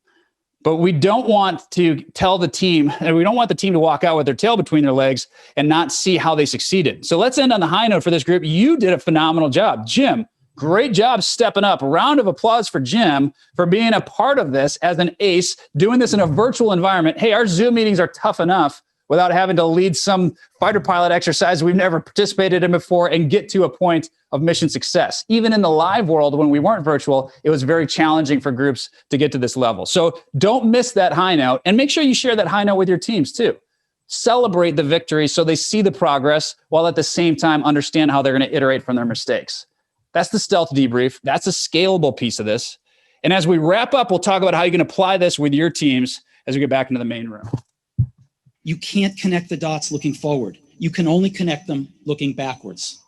But we don't want to tell the team, and we don't want the team to walk out with their tail between their legs and not see how they succeeded. So let's end on the high note for this group. You did a phenomenal job. Jim, great job stepping up. A round of applause for Jim for being a part of this as an ace, doing this in a virtual environment. Hey, our Zoom meetings are tough enough without having to lead some fighter pilot exercise we've never participated in before and get to a point of mission success. Even in the live world, when we weren't virtual, it was very challenging for groups to get to this level. So don't miss that high note, and make sure you share that high note with your teams too. Celebrate the victory so they see the progress, while at the same time understand how they're going to iterate from their mistakes. That's the stealth debrief. That's a scalable piece of this. And as we wrap up, we'll talk about how you can apply this with your teams as we get back into the main room. You can't connect the dots looking forward. You can only connect them looking backwards.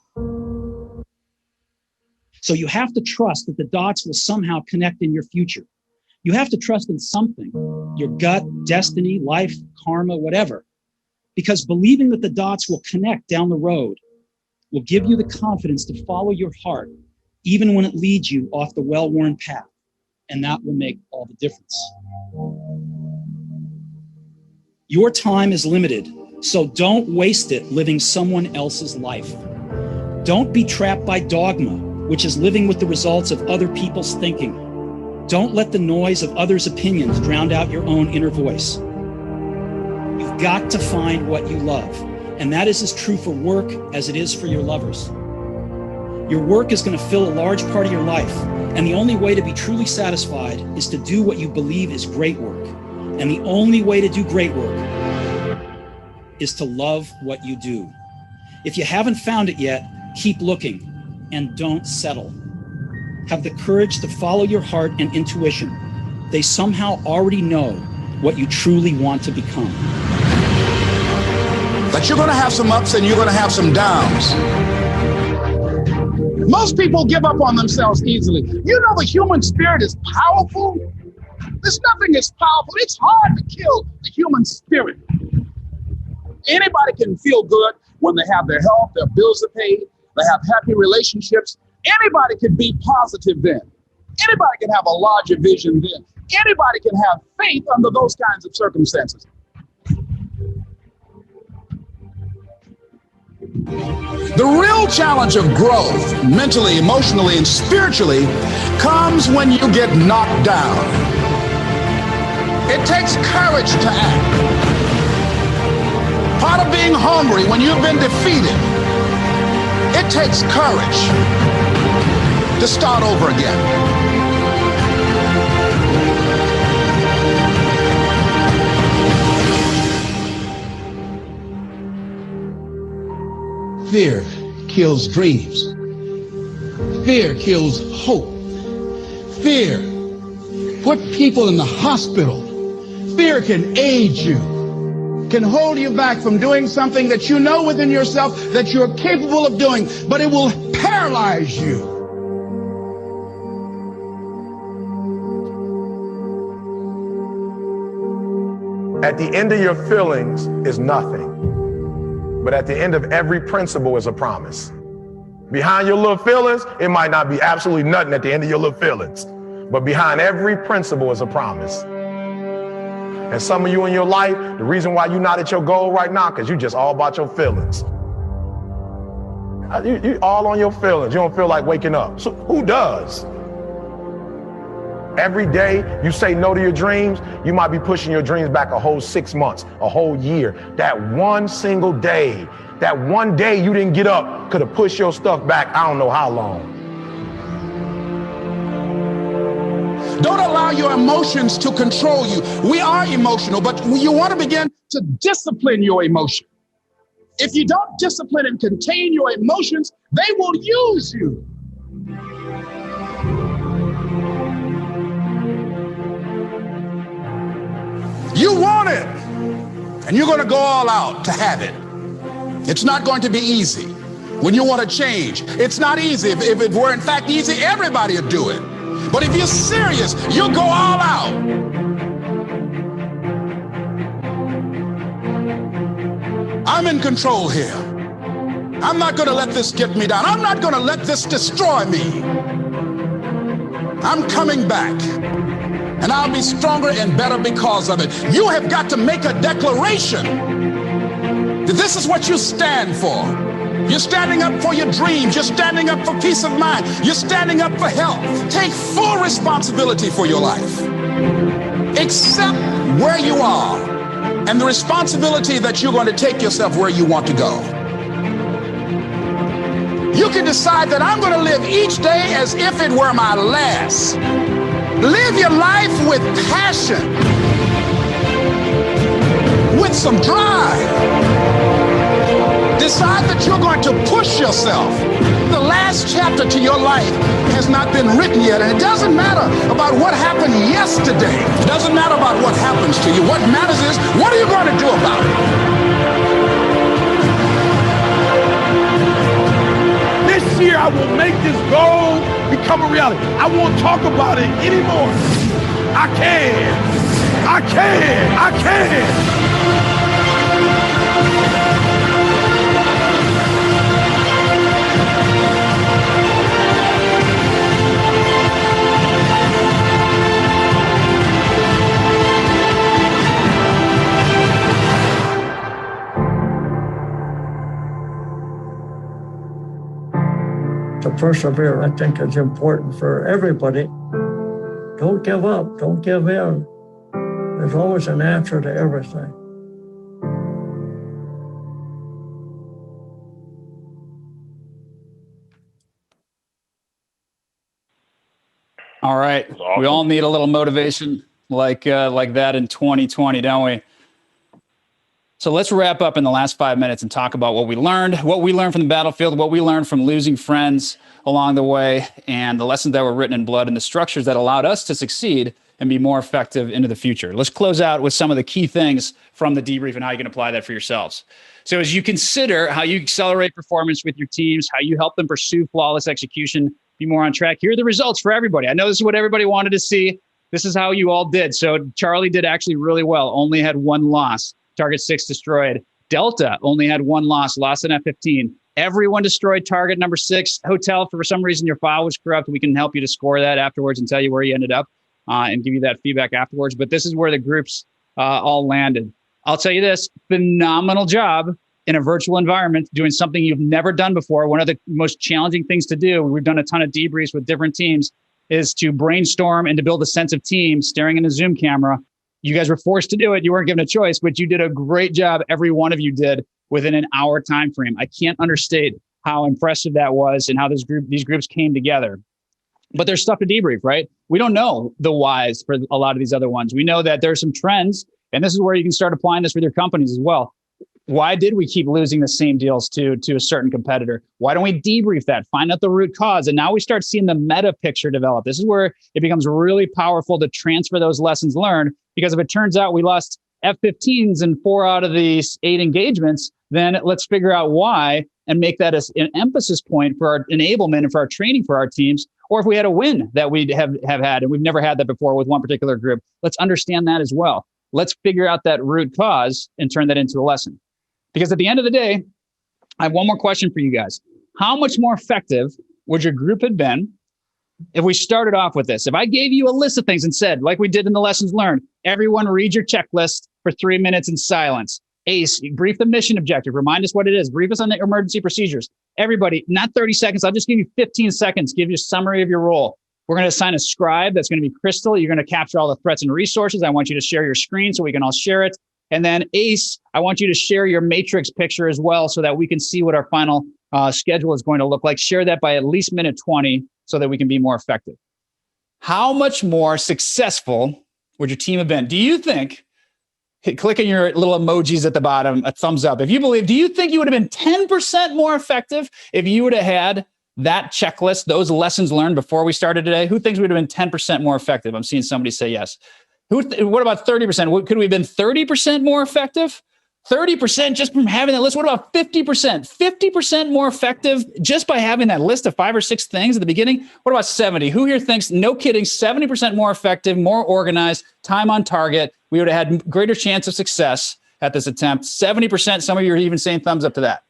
So you have to trust that the dots will somehow connect in your future. You have to trust in something, your gut, destiny, life, karma, whatever. Because believing that the dots will connect down the road will give you the confidence to follow your heart, even when it leads you off the well-worn path. And that will make all the difference. Your time is limited, so don't waste it living someone else's life. Don't be trapped by dogma, which is living with the results of other people's thinking. Don't let the noise of others' opinions drown out your own inner voice. You've got to find what you love. And that is as true for work as it is for your lovers. Your work is going to fill a large part of your life. And the only way to be truly satisfied is to do what you believe is great work. And the only way to do great work is to love what you do. If you haven't found it yet, keep looking and don't settle. Have the courage to follow your heart and intuition. They somehow already know what you truly want to become. But you're going to have some ups and you're going to have some downs. Most people give up on themselves easily. You know, the human spirit is powerful. There's nothing as powerful. It's hard to kill the human spirit. Anybody can feel good when they have their health, their bills are paid, they have happy relationships. Anybody can be positive then. Anybody can have a larger vision then. Anybody can have faith under those kinds of circumstances. The real challenge of growth, mentally, emotionally, and spiritually, comes when you get knocked down. It takes courage to act. Part of being hungry when you've been defeated, it takes courage to start over again. Fear kills dreams. Fear kills hope. Fear put people in the hospital. Fear can aid you, can hold you back from doing something that you know within yourself that you're capable of doing, but it will paralyze you. At the end of your feelings is nothing. But at the end of every principle is a promise. Behind your little feelings, it might not be absolutely nothing at the end of your little feelings. But behind every principle is a promise. And some of you in your life, the reason why you're not at your goal right now, because you just all about your feelings. You all on your feelings. You don't feel like waking up. So who does? Every day you say no to your dreams, you might be pushing your dreams back a whole 6 months, a whole year. That one single day, that one day you didn't get up could have pushed your stuff back I don't know how long. Don't allow your emotions to control you. We are emotional, but you want to begin to discipline your emotion. If you don't discipline and contain your emotions, they will use you. You want it, and you're going to go all out to have it. It's not going to be easy. When you want to change, it's not easy. If it were in fact easy, everybody would do it. But if you're serious, you'll go all out. I'm in control here. I'm not going to let this get me down. I'm not going to let this destroy me. I'm coming back, and I'll be stronger and better because of it. You have got to make a declaration that this is what you stand for. You're standing up for your dreams. You're standing up for peace of mind. You're standing up for health. Take full responsibility for your life. Accept where you are and the responsibility that you're going to take yourself where you want to go. You can decide that I'm going to live each day as if it were my last. Live your life with passion, with some drive. Decide that you're going to push yourself. The last chapter to your life has not been written yet, and it doesn't matter about what happened yesterday. It doesn't matter about what happens to you. What matters is, what are you going to do about it? This year, I will make this goal become a reality. I won't talk about it anymore. I can. I can. I can. To persevere, I think, is important for everybody. Don't give up. Don't give in. There's always an answer to everything. All right. Awesome. We all need a little motivation like that in 2020, don't we? So let's wrap up in the last 5 minutes and talk about what we learned from the battlefield, what we learned from losing friends along the way, and the lessons that were written in blood and the structures that allowed us to succeed and be more effective into the future. Let's close out with some of the key things from the debrief and how you can apply that for yourselves. So as you consider how you accelerate performance with your teams, how you help them pursue flawless execution, be more on track, here are the results for everybody. I know this is what everybody wanted to see. This is how you all did. So Charlie did actually really well, only had one loss. Target 6 destroyed. Delta only had one loss, lost an F-15. Everyone destroyed target number 6. Hotel, for some reason, your file was corrupt. We can help you to score that afterwards and tell you where you ended up and give you that feedback afterwards. But this is where the groups all landed. I'll tell you this, phenomenal job in a virtual environment, doing something you've never done before. One of the most challenging things to do, we've done a ton of debriefs with different teams, is to brainstorm and to build a sense of team staring in a Zoom camera. You guys were forced to do it. You weren't given a choice, but you did a great job. Every one of you did within an hour time frame. I can't understate how impressive that was and how these groups came together. But there's stuff to debrief, right? We don't know the whys for a lot of these other ones. We know that there's some trends, and this is where you can start applying this with your companies as well. Why did we keep losing the same deals to a certain competitor? Why don't we debrief that, find out the root cause? And now we start seeing the meta picture develop. This is where it becomes really powerful to transfer those lessons learned, because if it turns out we lost F-15s in 4 out of these 8 engagements, then let's figure out why and make that as an emphasis point for our enablement and for our training for our teams. Or if we had a win that we have had, and we've never had that before with one particular group, let's understand that as well. Let's figure out that root cause and turn that into a lesson. Because at the end of the day, I have one more question for you guys. How much more effective would your group have been if we started off with this? If I gave you a list of things and said, like we did in the lessons learned, everyone read your checklist for 3 minutes in silence. ACE, brief the mission objective. Remind us what it is. Brief us on the emergency procedures. Everybody, not 30 seconds. I'll just give you 15 seconds. Give you a summary of your role. We're going to assign a scribe that's going to be Crystal. You're going to capture all the threats and resources. I want you to share your screen so we can all share it. And then ACE, I want you to share your matrix picture as well so that we can see what our final schedule is going to look like. Share that by at least minute 20 so that we can be more effective. How much more successful would your team have been? Do you think, click on your little emojis at the bottom, a thumbs up. If you believe, do you think you would have been 10% more effective if you would have had that checklist, those lessons learned before we started today? Who thinks we would have been 10% more effective? I'm seeing somebody say yes. What about 30%? Could we have been 30% more effective? 30% just from having that list. What about 50%? 50% more effective just by having that list of 5 or 6 things at the beginning? What about 70? Who here thinks, no kidding, 70% more effective, more organized, time on target? We would have had greater chance of success at this attempt. 70%, some of you are even saying thumbs up to that.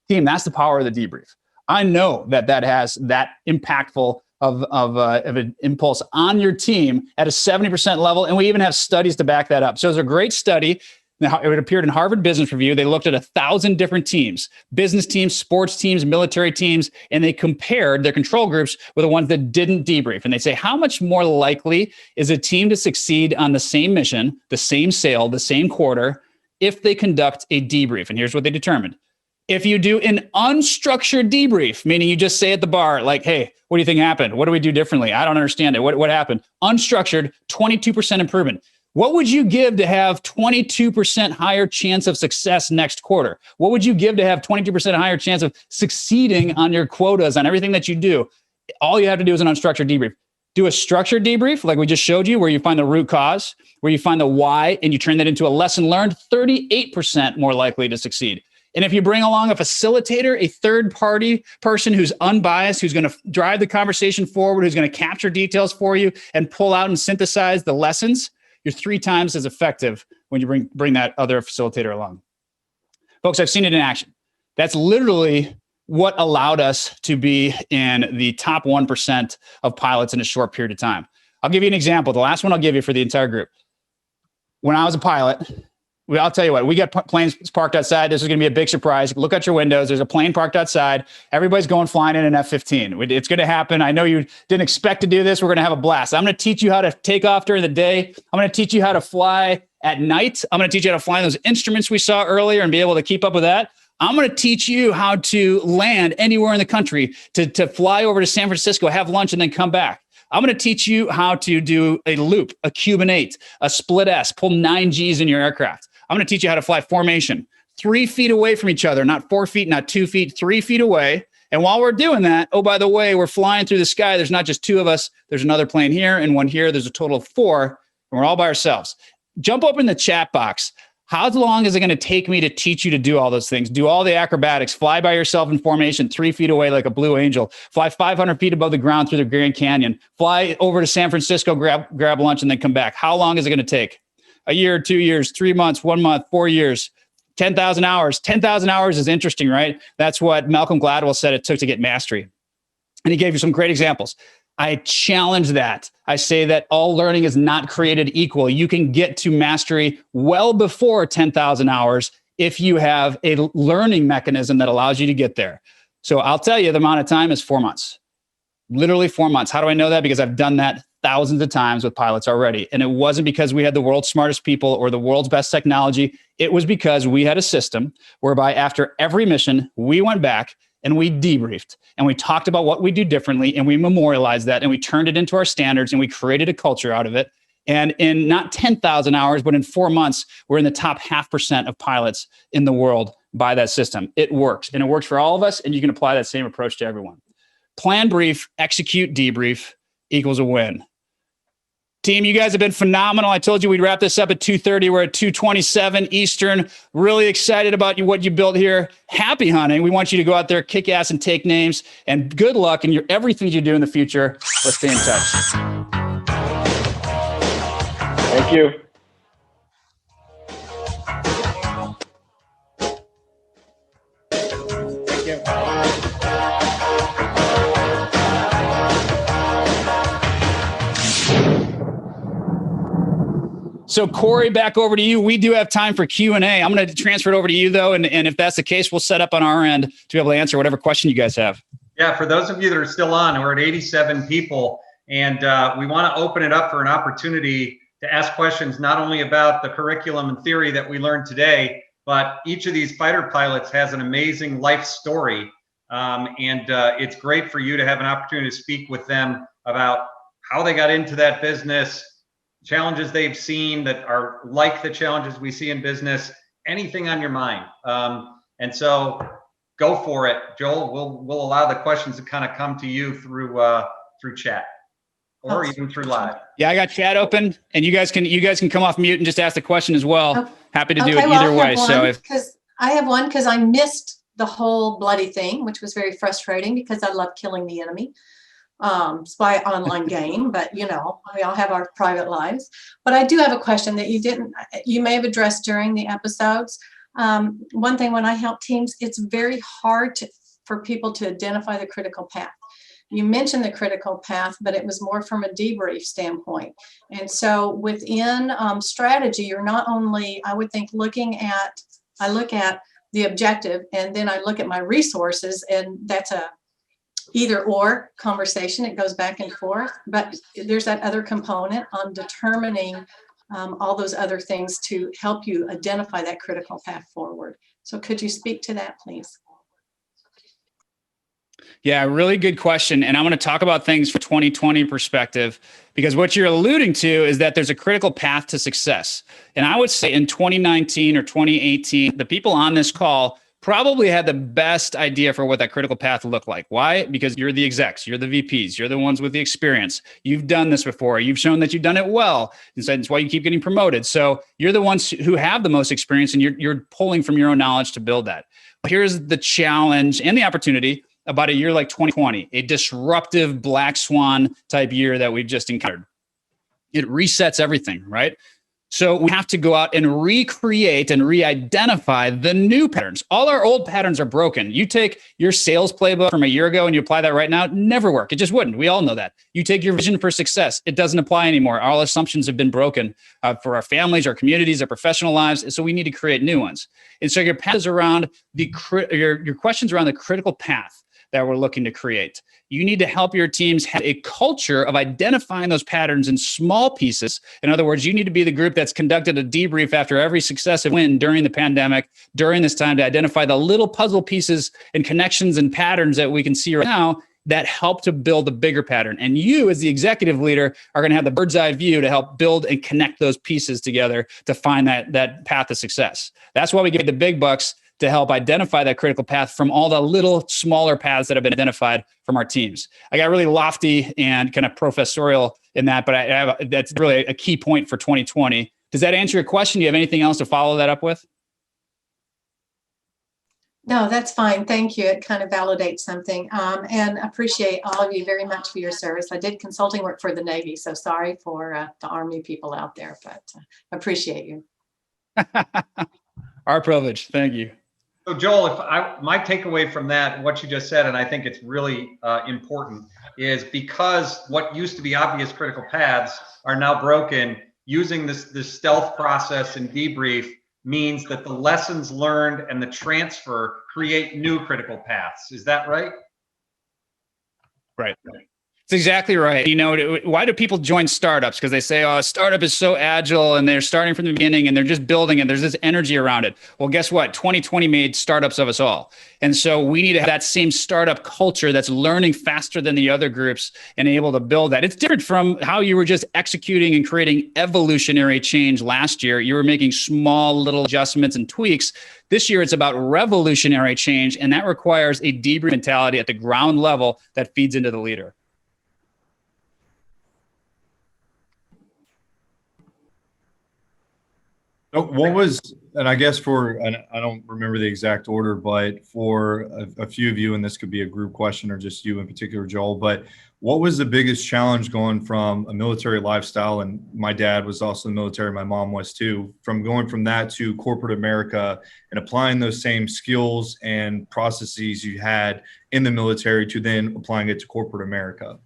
Team, that's the power of the debrief. I know that has that impactful of an impulse on your team at a 70% level. And we even have studies to back that up. So it's a great study. Now, it appeared in Harvard Business Review. They looked at 1,000 different teams, business teams, sports teams, military teams, and they compared their control groups with the ones that didn't debrief. And they say, how much more likely is a team to succeed on the same mission, the same sale, the same quarter, if they conduct a debrief? And here's what they determined. If you do an unstructured debrief, meaning you just say at the bar, like, hey, what do you think happened? What do we do differently? I don't understand it. What happened? Unstructured, 22% improvement. What would you give to have 22% higher chance of success next quarter? What would you give to have 22% higher chance of succeeding on your quotas, on everything that you do? All you have to do is an unstructured debrief. Do a structured debrief, like we just showed you, where you find the root cause, where you find the why, and you turn that into a lesson learned, 38% more likely to succeed. And if you bring along a facilitator, a third-party person who's unbiased, who's going to drive the conversation forward, who's going to capture details for you and pull out and synthesize the lessons, you're 3 times as effective when you bring that other facilitator along. Folks, I've seen it in action. That's literally what allowed us to be in the top 1% of pilots in a short period of time. I'll give you an example. The last one I'll give you for the entire group. When I was a pilot, I'll tell you what, we got planes parked outside. This is going to be a big surprise. Look out your windows. There's a plane parked outside. Everybody's going flying in an F-15. It's going to happen. I know you didn't expect to do this. We're going to have a blast. I'm going to teach you how to take off during the day. I'm going to teach you how to fly at night. I'm going to teach you how to fly those instruments we saw earlier and be able to keep up with that. I'm going to teach you how to land anywhere in the country, to fly over to San Francisco, have lunch, and then come back. I'm going to teach you how to do a loop, a Cuban 8, a split S, pull 9 Gs in your aircraft. I'm going to teach you how to fly formation, 3 feet away from each other, not 4 feet, not 2 feet, 3 feet away. And while we're doing that, oh, by the way, we're flying through the sky. There's not just 2 of us. There's another plane here and one here. There's a total of 4, and we're all by ourselves. Jump up in the chat box. How long is it going to take me to teach you to do all those things? Do all the acrobatics, fly by yourself in formation 3 feet away like a Blue Angel, fly 500 feet above the ground through the Grand Canyon, fly over to San Francisco, grab lunch, and then come back. How long is it going to take? A year, 2 years, 3 months, 1 month, 4 years, 10,000 hours. 10,000 hours is interesting, right? That's what Malcolm Gladwell said it took to get mastery. And he gave you some great examples. I challenge that. I say that all learning is not created equal. You can get to mastery well before 10,000 hours if you have a learning mechanism that allows you to get there. So I'll tell you, the amount of time is 4 months. Literally 4 months. How do I know that? Because I've done that thousands of times with pilots already. And it wasn't because we had the world's smartest people or the world's best technology. It was because we had a system whereby after every mission, we went back and we debriefed and we talked about what we do differently and we memorialized that and we turned it into our standards and we created a culture out of it. And in not 10,000 hours, but in 4 months, we're in the top 0.5% of pilots in the world by that system. It works, and it works for all of us, and you can apply that same approach to everyone. Plan brief, execute debrief equals a win. Team, you guys have been phenomenal. I told you we'd wrap this up at 2:30. We're at 2:27 Eastern. Really excited about what you built here. Happy hunting. We want you to go out there, kick ass, and take names. And good luck in everything you do in the future. Let's stay in touch. Thank you. Thank you. So Corey, back over to you. We do have time for Q&A. I'm going to transfer it over to you though. And if that's the case, we'll set up on our end to be able to answer whatever question you guys have. Yeah, for those of you that are still on, we're at 87 people, and we want to open it up for an opportunity to ask questions not only about the curriculum and theory that we learned today, but each of these fighter pilots has an amazing life story. It's great for you to have an opportunity to speak with them about how they got into that business, challenges they've seen that are like the challenges we see in business, anything on your mind. And so go for it. Joel, we'll allow the questions to kind of come to you through chat or even through live. Yeah, I got chat open, and you guys can come off mute and just ask the question as well. Okay. Happy to do it either way. So I have one because I missed the whole bloody thing, which was very frustrating because I love killing the enemy. Spy online game, but you know, we all have our private lives. But I do have a question that you may have addressed during the episodes. One thing when I help teams, it's very hard for people to identify the critical path. You mentioned the critical path, but it was more from a debrief standpoint. And so within strategy, you're not only, I would think, I look at the objective, and then I look at my resources, and that's a either or conversation. It goes back and forth, but there's that other component on determining all those other things to help you identify that critical path forward. So could you speak to that, please? Yeah, really good question. And I'm going to talk about things from 2020 perspective, because what you're alluding to is that there's a critical path to success. And I would say in 2019 or 2018, the people on this call probably had the best idea for what that critical path looked like. Why? Because you're the execs, you're the VPs, you're the ones with the experience. You've done this before. You've shown that you've done it well. And so that's why you keep getting promoted. So you're the ones who have the most experience, and you're pulling from your own knowledge to build that. Here's the challenge and the opportunity about a year like 2020, a disruptive black swan type year that we've just encountered. It resets everything, right? So we have to go out and recreate and re-identify the new patterns. All our old patterns are broken. You take your sales playbook from a year ago and you apply that right now, never work. It just wouldn't. We all know that. You take your vision for success. It doesn't apply anymore. All assumptions have been broken for our families, our communities, our professional lives. So we need to create new ones. And so your path is around your questions around the critical path that we're looking to create. You need to help your teams have a culture of identifying those patterns in small pieces. In other words, you need to be the group that's conducted a debrief after every successive win during the pandemic, during this time, to identify the little puzzle pieces and connections and patterns that we can see right now that help to build a bigger pattern. And you, as the executive leader, are going to have the bird's eye view to help build and connect those pieces together to find that path of success. That's why we give the big bucks, to help identify that critical path from all the little smaller paths that have been identified from our teams. I got really lofty and kind of professorial in that, but that's really a key point for 2020. Does that answer your question? Do you have anything else to follow that up with? No, that's fine. Thank you. It kind of validates something. And appreciate all of you very much for your service. I did consulting work for the Navy, so sorry for the Army people out there, but appreciate you. Our privilege. Thank you. So Joel, my takeaway from that, what you just said, and I think it's really important, is because what used to be obvious critical paths are now broken, using this stealth process and debrief means that the lessons learned and the transfer create new critical paths. Is that right? Right. That's exactly right. You know, why do people join startups? Because they say, oh, a startup is so agile and they're starting from the beginning and they're just building it. There's this energy around it. Well, guess what? 2020 made startups of us all. And so we need to have that same startup culture that's learning faster than the other groups and able to build that. It's different from how you were just executing and creating evolutionary change last year. You were making small little adjustments and tweaks. This year, it's about revolutionary change, and that requires a debrief mentality at the ground level that feeds into the leader. What was, and I guess and I don't remember the exact order, but for a few of you, and this could be a group question or just you in particular, Joel, but what was the biggest challenge going from a military lifestyle? And my dad was also in the military, my mom was too, from going from that to corporate America and applying those same skills and processes you had in the military to then applying it to corporate America?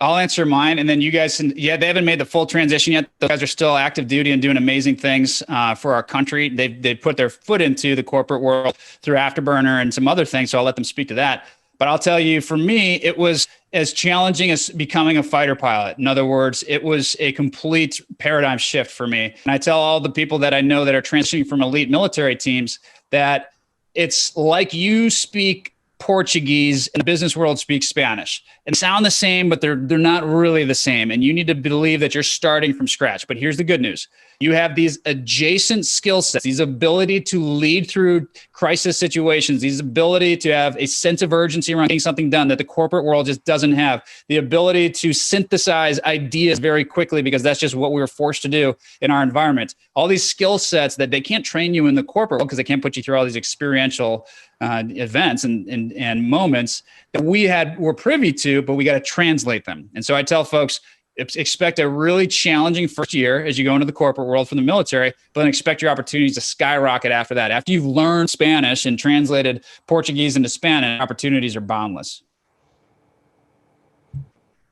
I'll answer mine, and then you guys can, they haven't made the full transition yet. Those guys are still active duty and doing amazing things for our country. They put their foot into the corporate world through Afterburner and some other things, so I'll let them speak to that. But I'll tell you, for me, it was as challenging as becoming a fighter pilot. In other words, it was a complete paradigm shift for me. And I tell all the people that I know that are transitioning from elite military teams that it's like you speak Portuguese and the business world speaks Spanish and sound the same, but they're not really the same. And you need to believe that you're starting from scratch. But here's the good news. You have these adjacent skill sets, these ability to lead through crisis situations, these ability to have a sense of urgency around getting something done that the corporate world just doesn't have, the ability to synthesize ideas very quickly because that's just what we were forced to do in our environment. All these skill sets that they can't train you in the corporate world because they can't put you through all these experiential events and moments that we're privy to, but we got to translate them. And so I tell folks, expect a really challenging first year as you go into the corporate world from the military, but then expect your opportunities to skyrocket after that. After you've learned Spanish and translated Portuguese into Spanish, opportunities are boundless.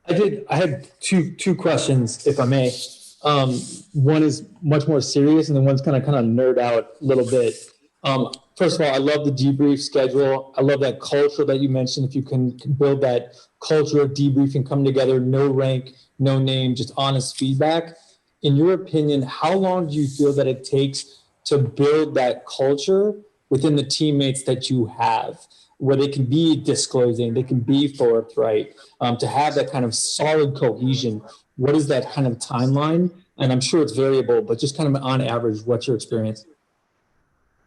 I had two questions, if I may. One is much more serious, and then one's kind of nerd out a little bit. First of all, I love the debrief schedule. I love that culture that you mentioned. If you can build that culture of debriefing, coming together, no rank, no name, just honest feedback. In your opinion, how long do you feel that it takes to build that culture within the teammates that you have, where they can be disclosing, they can be forthright, to have that kind of solid cohesion? What is that kind of timeline? And I'm sure it's variable, but just kind of on average, what's your experience?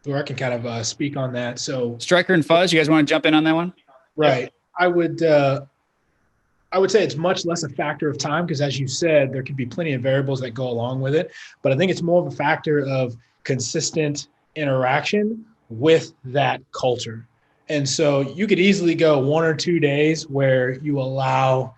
Or I can kind of speak on that. So Stryker and Fuzz, you guys want to jump in on that one? Right. I would say it's much less a factor of time because, as you said, there could be plenty of variables that go along with it. But I think it's more of a factor of consistent interaction with that culture. And so you could easily go 1 or 2 days where you allow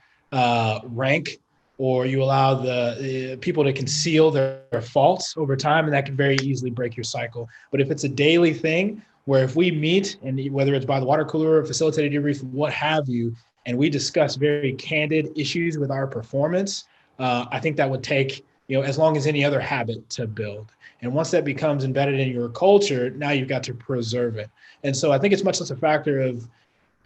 rank or you allow the people to conceal their faults over time, and that can very easily break your cycle. But if it's a daily thing where if we meet, and whether it's by the water cooler or facilitated debrief, what have you, and we discuss very candid issues with our performance, I think that would take, as long as any other habit to build. And once that becomes embedded in your culture, now you've got to preserve it. And so I think it's much less a factor of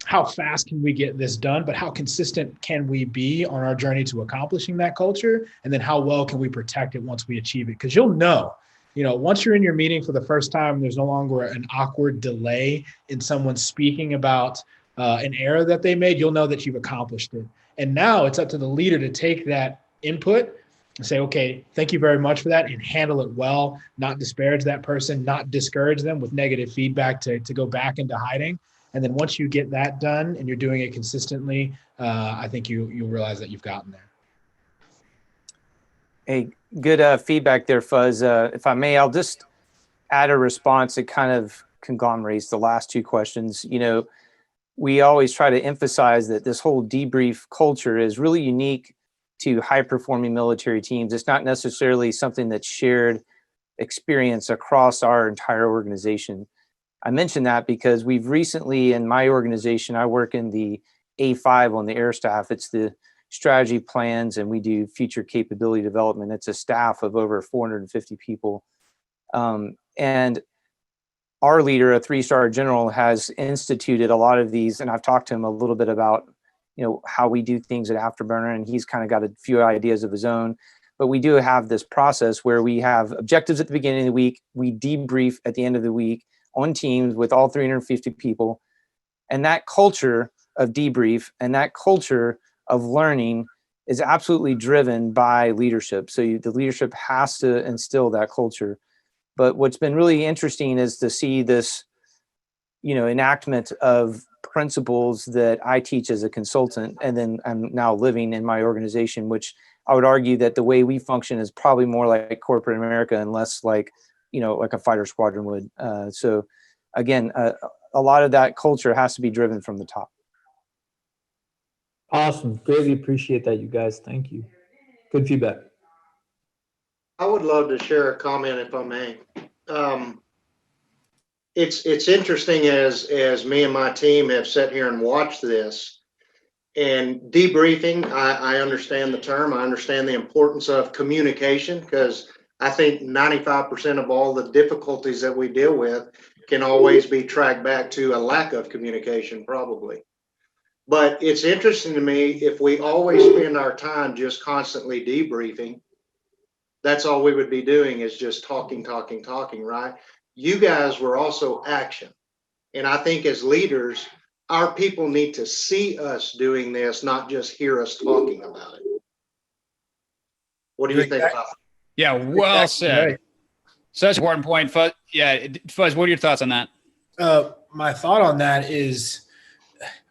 how fast can we get this done, but how consistent can we be on our journey to accomplishing that culture? And then how well can we protect it once we achieve it? Because you'll know, once you're in your meeting for the first time, there's no longer an awkward delay in someone speaking about an error that they made. You'll know that you've accomplished it. And now it's up to the leader to take that input and say, okay, thank you very much for that, and handle it well, not disparage that person, not discourage them with negative feedback to go back into hiding. And then once you get that done and you're doing it consistently, I think you'll realize that you've gotten there. Hey, good feedback there, Fuzz. If I may, I'll just add a response that kind of conglomerates the last two questions. We always try to emphasize that this whole debrief culture is really unique to high-performing military teams. It's not necessarily something that's shared experience across our entire organization. I mention that because we've recently, in my organization, I work in the A5 on the air staff. It's the strategy plans, and we do future capability development. It's a staff of over 450 people. And our leader, a 3-star general, has instituted a lot of these, and I've talked to him a little bit about, how we do things at Afterburner, and he's kind of got a few ideas of his own. But we do have this process where we have objectives at the beginning of the week. We debrief at the end of the week on teams with all 350 people. And that culture of debrief and that culture of learning is absolutely driven by leadership. So the leadership has to instill that culture. But what's been really interesting is to see this, enactment of principles that I teach as a consultant, and then I'm now living in my organization, which I would argue that the way we function is probably more like corporate America and less like, like a fighter squadron would. So again, a lot of that culture has to be driven from the top. Awesome. Greatly appreciate that, you guys. Thank you. Good feedback. I would love to share a comment if I may. It's interesting as me and my team have sat here and watched this, And debriefing, I understand the term. I understand the importance of communication, because I think 95% of all the difficulties that we deal with can always be tracked back to a lack of communication, probably. But it's interesting to me, if we always spend our time just constantly debriefing, that's all we would be doing is just talking, right? You guys were also action. And I think as leaders, our people need to see us doing this, not just hear us talking about it. What do you think about that? Yeah, well said. Right. Such an important point. Fuzz, yeah, Fuzz, what are your thoughts on that? My thought on that is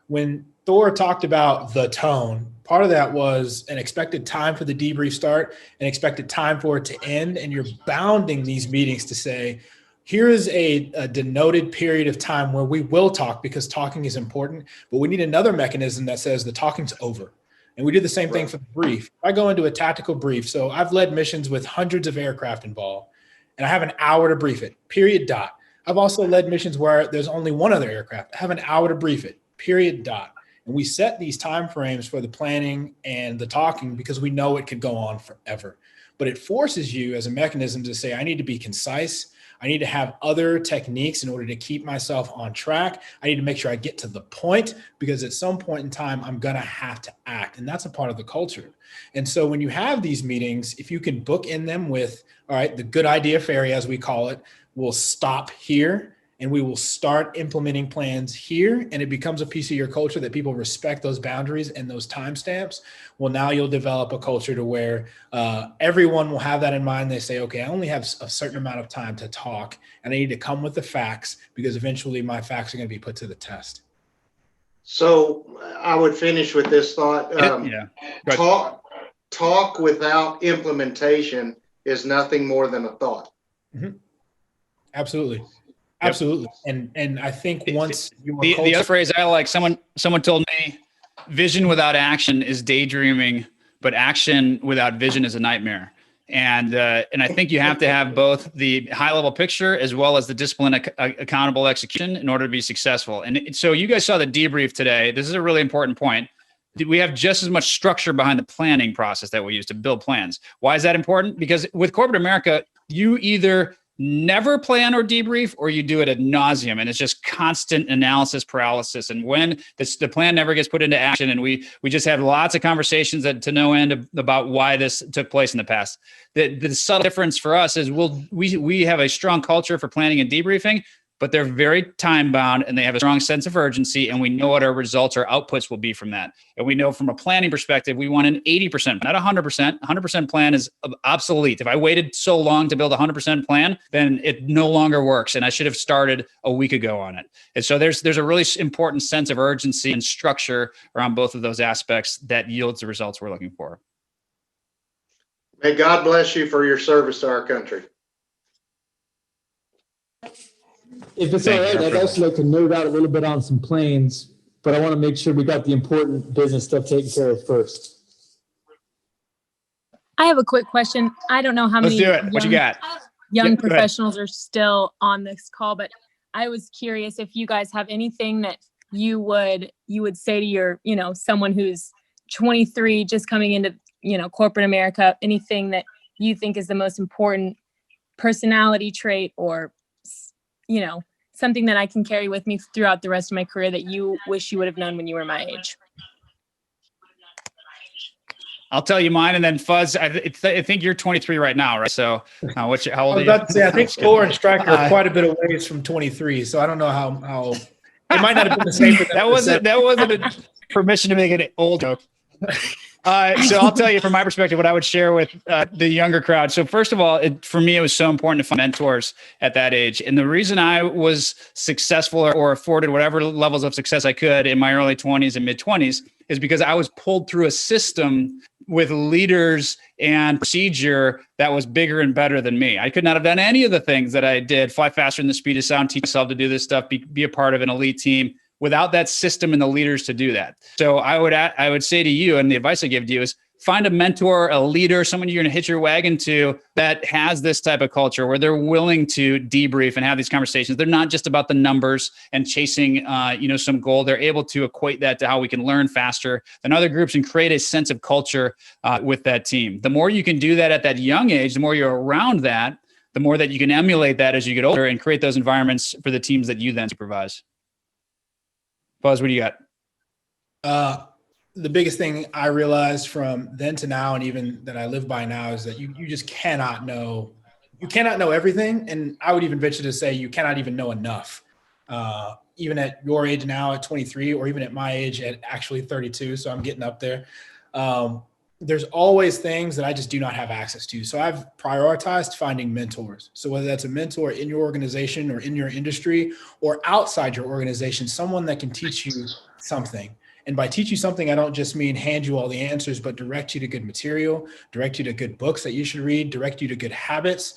when Thor talked about the tone, part of that was an expected time for the debrief start, an expected time for it to end, and you're bounding these meetings to say, here is a denoted period of time where we will talk because talking is important, but we need another mechanism that says the talking's over. And we do the same thing for the brief. If I go into a tactical brief, so I've led missions with hundreds of aircraft involved, and I have an hour to brief it, period, dot. I've also led missions where there's only one other aircraft. I have an hour to brief it, period, dot. And we set these time frames for the planning and the talking because we know it could go on forever. But it forces you as a mechanism to say, I need to be concise. I need to have other techniques in order to keep myself on track. I need to make sure I get to the point, because at some point in time, I'm going to have to act. And that's a part of the culture. And so when you have these meetings, if you can book in them with, all right, the good idea fairy, as we call it, will stop here and we will start implementing plans here. And it becomes a piece of your culture that people respect those boundaries and those timestamps. Well, now you'll develop a culture to where everyone will have that in mind. They say, okay, I only have a certain amount of time to talk and I need to come with the facts, because eventually my facts are going to be put to the test. So I would finish with this thought. Talk without implementation is nothing more than a thought. Mm-hmm. Absolutely. Absolutely. And I think once the other phrase I like, someone told me, vision without action is daydreaming, but action without vision is a nightmare. And I think you have to have both the high level picture as well as the discipline accountable execution in order to be successful. And so you guys saw the debrief today. This is a really important point. We have just as much structure behind the planning process that we use to build plans. Why is that important? Because with corporate America, you either never plan or debrief, or you do it ad nauseum, and it's just constant analysis paralysis. And when the plan never gets put into action, and we just have lots of conversations to no end about why this took place in the past. The subtle difference for us is we have a strong culture for planning and debriefing, but they're very time bound and they have a strong sense of urgency, and we know what our results or outputs will be from that. And we know from a planning perspective, we want an 80%, not 100%. 100% plan is obsolete. If I waited so long to build a 100% plan, then it no longer works. And I should have started a week ago on it. And so there's a really important sense of urgency and structure around both of those aspects that yields the results we're looking for. May God bless you for your service to our country. If it's all right, I'd also like to nerd out a little bit on some planes, but I want to make sure we got the important business stuff taken care of first. I have a quick question. I don't know how many Let's do it. What you got? Young professionals are still on this call, but I was curious if you guys have anything that you would say to your, someone who's 23, just coming into, corporate America, anything that you think is the most important personality trait or something that I can carry with me throughout the rest of my career that you wish you would have known when you were my age? I'll tell you mine, and then Fuzz, I think you're 23 right now, right? So how old are you? I was about to say, I think Thor and Stryker are quite a bit of ways from 23, so I don't know how it might not have been the same for them. That wasn't a permission to make an old joke. So I'll tell you from my perspective what I would share with the younger crowd. So first of all, for me, it was so important to find mentors at that age. And the reason I was successful or afforded whatever levels of success I could in my early 20s and mid 20s is because I was pulled through a system with leaders and procedure that was bigger and better than me. I could not have done any of the things that I did, fly faster than the speed of sound, teach myself to do this stuff, be a part of an elite team, without that system and the leaders to do that. So I would say to you, and the advice I give to you is find a mentor, a leader, someone you're going to hitch your wagon to that has this type of culture where they're willing to debrief and have these conversations. They're not just about the numbers and chasing, some goal. They're able to equate that to how we can learn faster than other groups and create a sense of culture with that team. The more you can do that at that young age, the more you're around that, the more that you can emulate that as you get older and create those environments for the teams that you then supervise. Buzz, what do you got? The biggest thing I realized from then to now, and even that I live by now, is that you just cannot know. You cannot know everything. And I would even venture to say you cannot even know enough. Even at your age now at 23, or even at my age at actually 32. So I'm getting up there. There's always things that I just do not have access to. So I've prioritized finding mentors. So whether that's a mentor in your organization or in your industry or outside your organization, someone that can teach you something. And by teach you something, I don't just mean hand you all the answers, but direct you to good material, direct you to good books that you should read, direct you to good habits,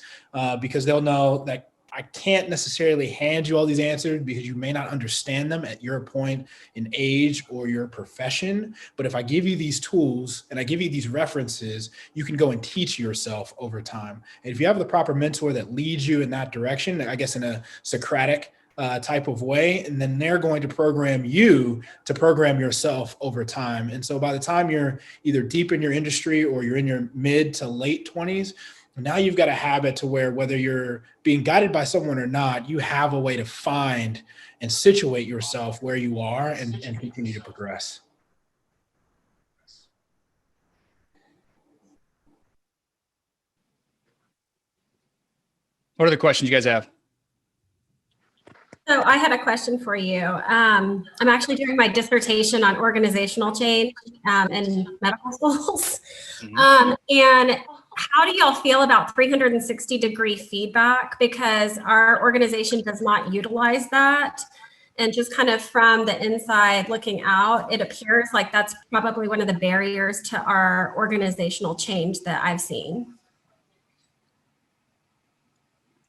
because they'll know that I can't necessarily hand you all these answers because you may not understand them at your point in age or your profession. But if I give you these tools and I give you these references, you can go and teach yourself over time. And if you have the proper mentor that leads you in that direction, I guess in a Socratic type of way, and then they're going to program you to program yourself over time. And so by the time you're either deep in your industry or you're in your mid to late 20s, now you've got a habit to where whether you're being guided by someone or not, you have a way to find and situate yourself where you are and continue to progress. What are the questions you guys have? So I had a question for you. I'm actually doing my dissertation on organizational change in medical schools. And how do y'all feel about 360-degree feedback? Because our organization does not utilize that. And just kind of from the inside looking out, it appears like that's probably one of the barriers to our organizational change that I've seen.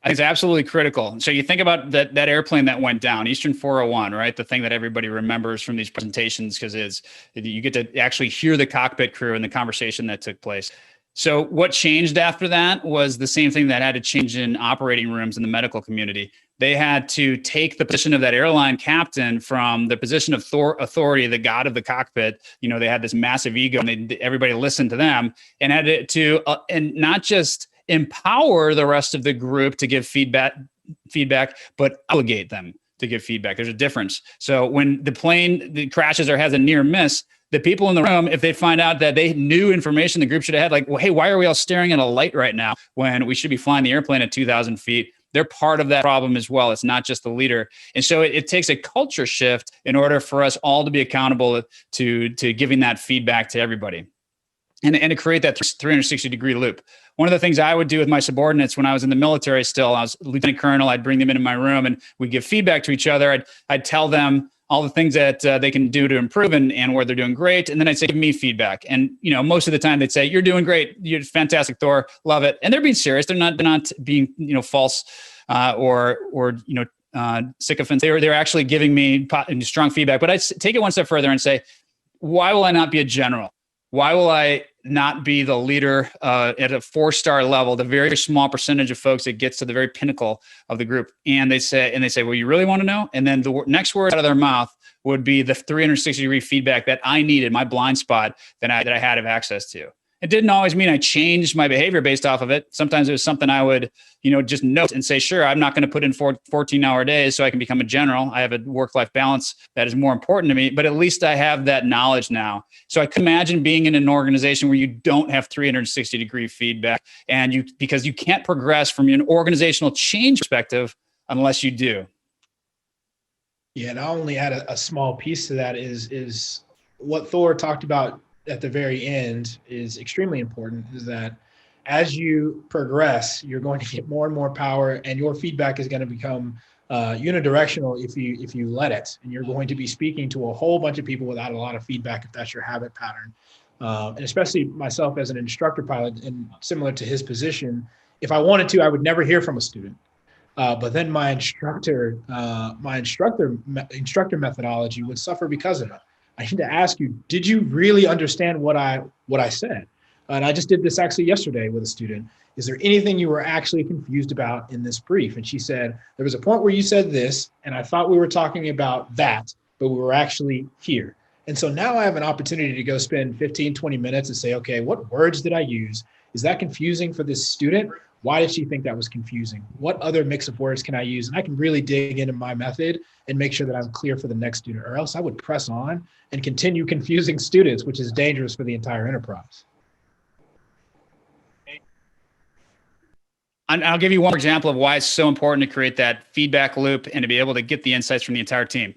I think it's absolutely critical. So you think about that airplane that went down, Eastern 401, right? The thing that everybody remembers from these presentations, because you get to actually hear the cockpit crew and the conversation that took place. So what changed after that was the same thing that had to change in operating rooms in the medical community. They had to take the position of that airline captain from the position of authority, the god of the cockpit. They had this massive ego, and everybody listened to them, and had to and not just empower the rest of the group to give feedback, but obligate them to give feedback. There's a difference. So when the plane crashes or has a near miss, the people in the room, if they find out that they knew information the group should have had, like, well, hey, why are we all staring at a light right now when we should be flying the airplane at 2,000 feet? They're part of that problem as well. It's not just the leader. And so it takes a culture shift in order for us all to be accountable to giving that feedback to everybody. And to create that 360-degree loop. One of the things I would do with my subordinates when I was in the military still, I was lieutenant colonel, I'd bring them into my room and we'd give feedback to each other. I'd tell them all the things that they can do to improve and where they're doing great. And then I'd say, give me feedback. And, most of the time they'd say, you're doing great. You're fantastic, Thor. Love it. And they're being serious. They're not being, false or sycophants. They're actually giving me strong feedback. But I'd take it one step further and say, why will I not be a general? Why will I not be the leader at a 4-star level, the very small percentage of folks that gets to the very pinnacle of the group? And they say, well, you really want to know? And then the next word out of their mouth would be the 360-degree feedback that I needed, my blind spot that I had of access to. It didn't always mean I changed my behavior based off of it. Sometimes it was something I would, just note and say, sure, I'm not going to put in 14-hour days so I can become a general. I have a work-life balance that is more important to me, but at least I have that knowledge now. So I can imagine being in an organization where you don't have 360-degree feedback because you can't progress from an organizational change perspective unless you do. Yeah, and I'll only add a small piece to that is what Thor talked about at the very end is extremely important, is that as you progress, you're going to get more and more power, and your feedback is going to become unidirectional if you let it. And you're going to be speaking to a whole bunch of people without a lot of feedback if that's your habit pattern. And especially myself as an instructor pilot, and similar to his position, if I wanted to, I would never hear from a student. But then my instructor methodology would suffer because of it. I need to ask you, did you really understand what I said? And I just did this actually yesterday with a student. Is there anything you were actually confused about in this brief? And she said, there was a point where you said this, and I thought we were talking about that, but we were actually here. And so now I have an opportunity to go spend 15, 20 minutes and say, okay, what words did I use? Is that confusing for this student? Why did she think that was confusing? What other mix of words can I use? And I can really dig into my method and make sure that I'm clear for the next student, or else I would press on and continue confusing students, which is dangerous for the entire enterprise. I'll give you one example of why it's so important to create that feedback loop and to be able to get the insights from the entire team.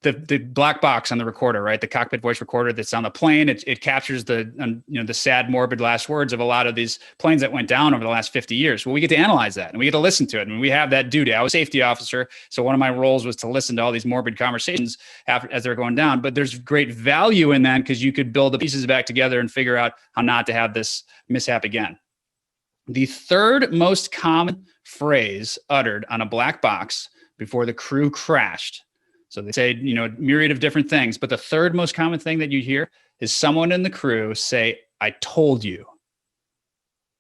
The black box on the recorder, right? The cockpit voice recorder that's on the plane. It captures the sad, morbid last words of a lot of these planes that went down over the last 50 years. Well, we get to analyze that and we get to listen to it. And we have that duty. I was a safety officer, so one of my roles was to listen to all these morbid conversations as they're going down. But there's great value in that because you could build the pieces back together and figure out how not to have this mishap again. The third most common phrase uttered on a black box before the crew crashed. So they say, a myriad of different things, but the third most common thing that you hear is someone in the crew say, "I told you."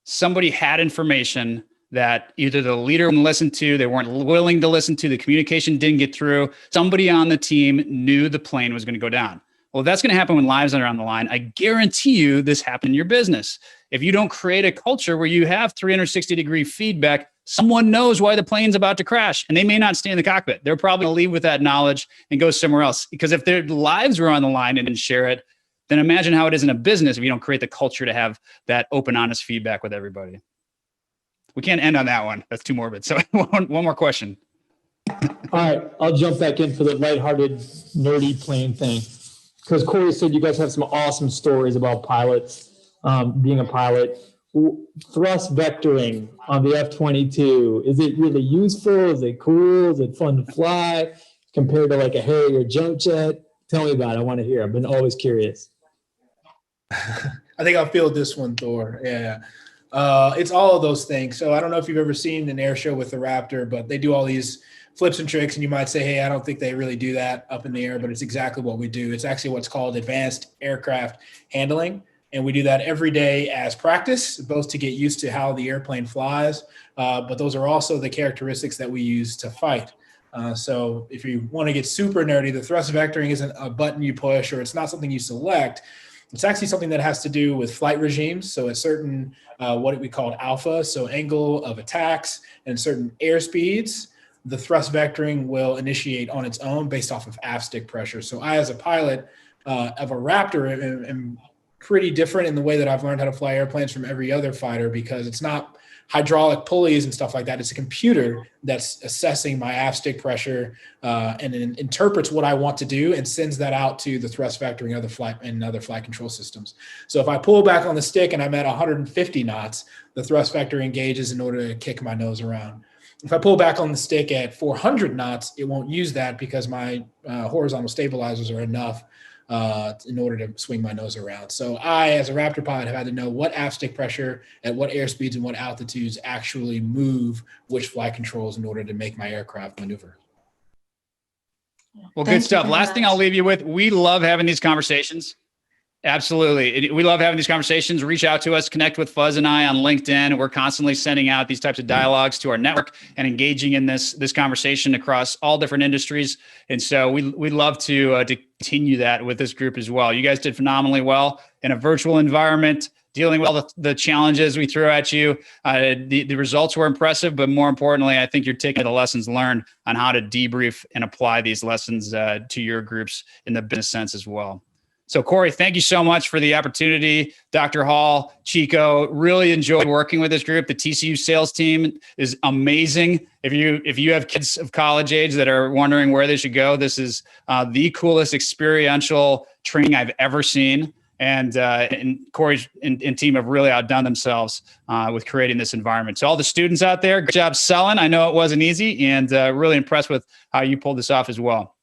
Somebody had information that either the leader wouldn't listen to, they weren't willing to listen to, the communication didn't get through. Somebody on the team knew the plane was going to go down. Well, that's going to happen when lives are on the line. I guarantee you this happened in your business. If you don't create a culture where you have 360-degree feedback, someone knows why the plane's about to crash, and they may not stay in the cockpit. They're probably going to leave with that knowledge and go somewhere else. Because if their lives were on the line and didn't share it, then imagine how it is in a business if you don't create the culture to have that open, honest feedback with everybody. We can't end on that one. That's too morbid. So one more question. All right, I'll jump back in for the lighthearted, nerdy plane thing. Because Corey said you guys have some awesome stories about pilots, being a pilot. Thrust vectoring on the F-22, is it really useful? Is it cool? Is it fun to fly compared to like a Harrier jump jet? Tell me about it. I want to hear. I've been always curious. I think I'll field this one, Thor. Yeah. It's all of those things. So I don't know if you've ever seen an air show with the Raptor, but they do all these flips and tricks, and you might say, hey, I don't think they really do that up in the air, but it's exactly what we do. It's actually what's called advanced aircraft handling. And we do that every day as practice, both to get used to how the airplane flies, but those are also the characteristics that we use to fight. So if you want to get super nerdy, the thrust vectoring isn't a button you push, or it's not something you select. It's actually something that has to do with flight regimes. So at certain, what we call alpha, so angle of attacks, and certain airspeeds, the thrust vectoring will initiate on its own based off of aft stick pressure. So I, as a pilot of a Raptor, am pretty different in the way that I've learned how to fly airplanes from every other fighter, because it's not hydraulic pulleys and stuff like that. It's a computer that's assessing my aft stick pressure and it interprets what I want to do and sends that out to the thrust vectoring and other flight control systems. So if I pull back on the stick and I'm at 150 knots, the thrust vector engages in order to kick my nose around. If I pull back on the stick at 400 knots, it won't use that because my horizontal stabilizers are enough in order to swing my nose around. So I, as a Raptor pilot, have had to know what aft stick pressure at what airspeeds and what altitudes actually move which flight controls in order to make my aircraft maneuver. Well, good stuff. Last thing I'll leave you with, we love having these conversations. Absolutely. We love having these conversations. Reach out to us, connect with Fuzz and I on LinkedIn. We're constantly sending out these types of dialogues to our network and engaging in this conversation across all different industries. And so we'd love to continue that with this group as well. You guys did phenomenally well in a virtual environment, dealing with all the challenges we threw at you. The results were impressive, but more importantly, I think you're taking the lessons learned on how to debrief and apply these lessons to your groups in the business sense as well. So Corey, thank you so much for the opportunity. Dr. Hall, Chico, really enjoyed working with this group. The TCU sales team is amazing. If you have kids of college age that are wondering where they should go, this is the coolest experiential training I've ever seen. And Corey and team have really outdone themselves with creating this environment. So all the students out there, good job selling. I know it wasn't easy, and really impressed with how you pulled this off as well.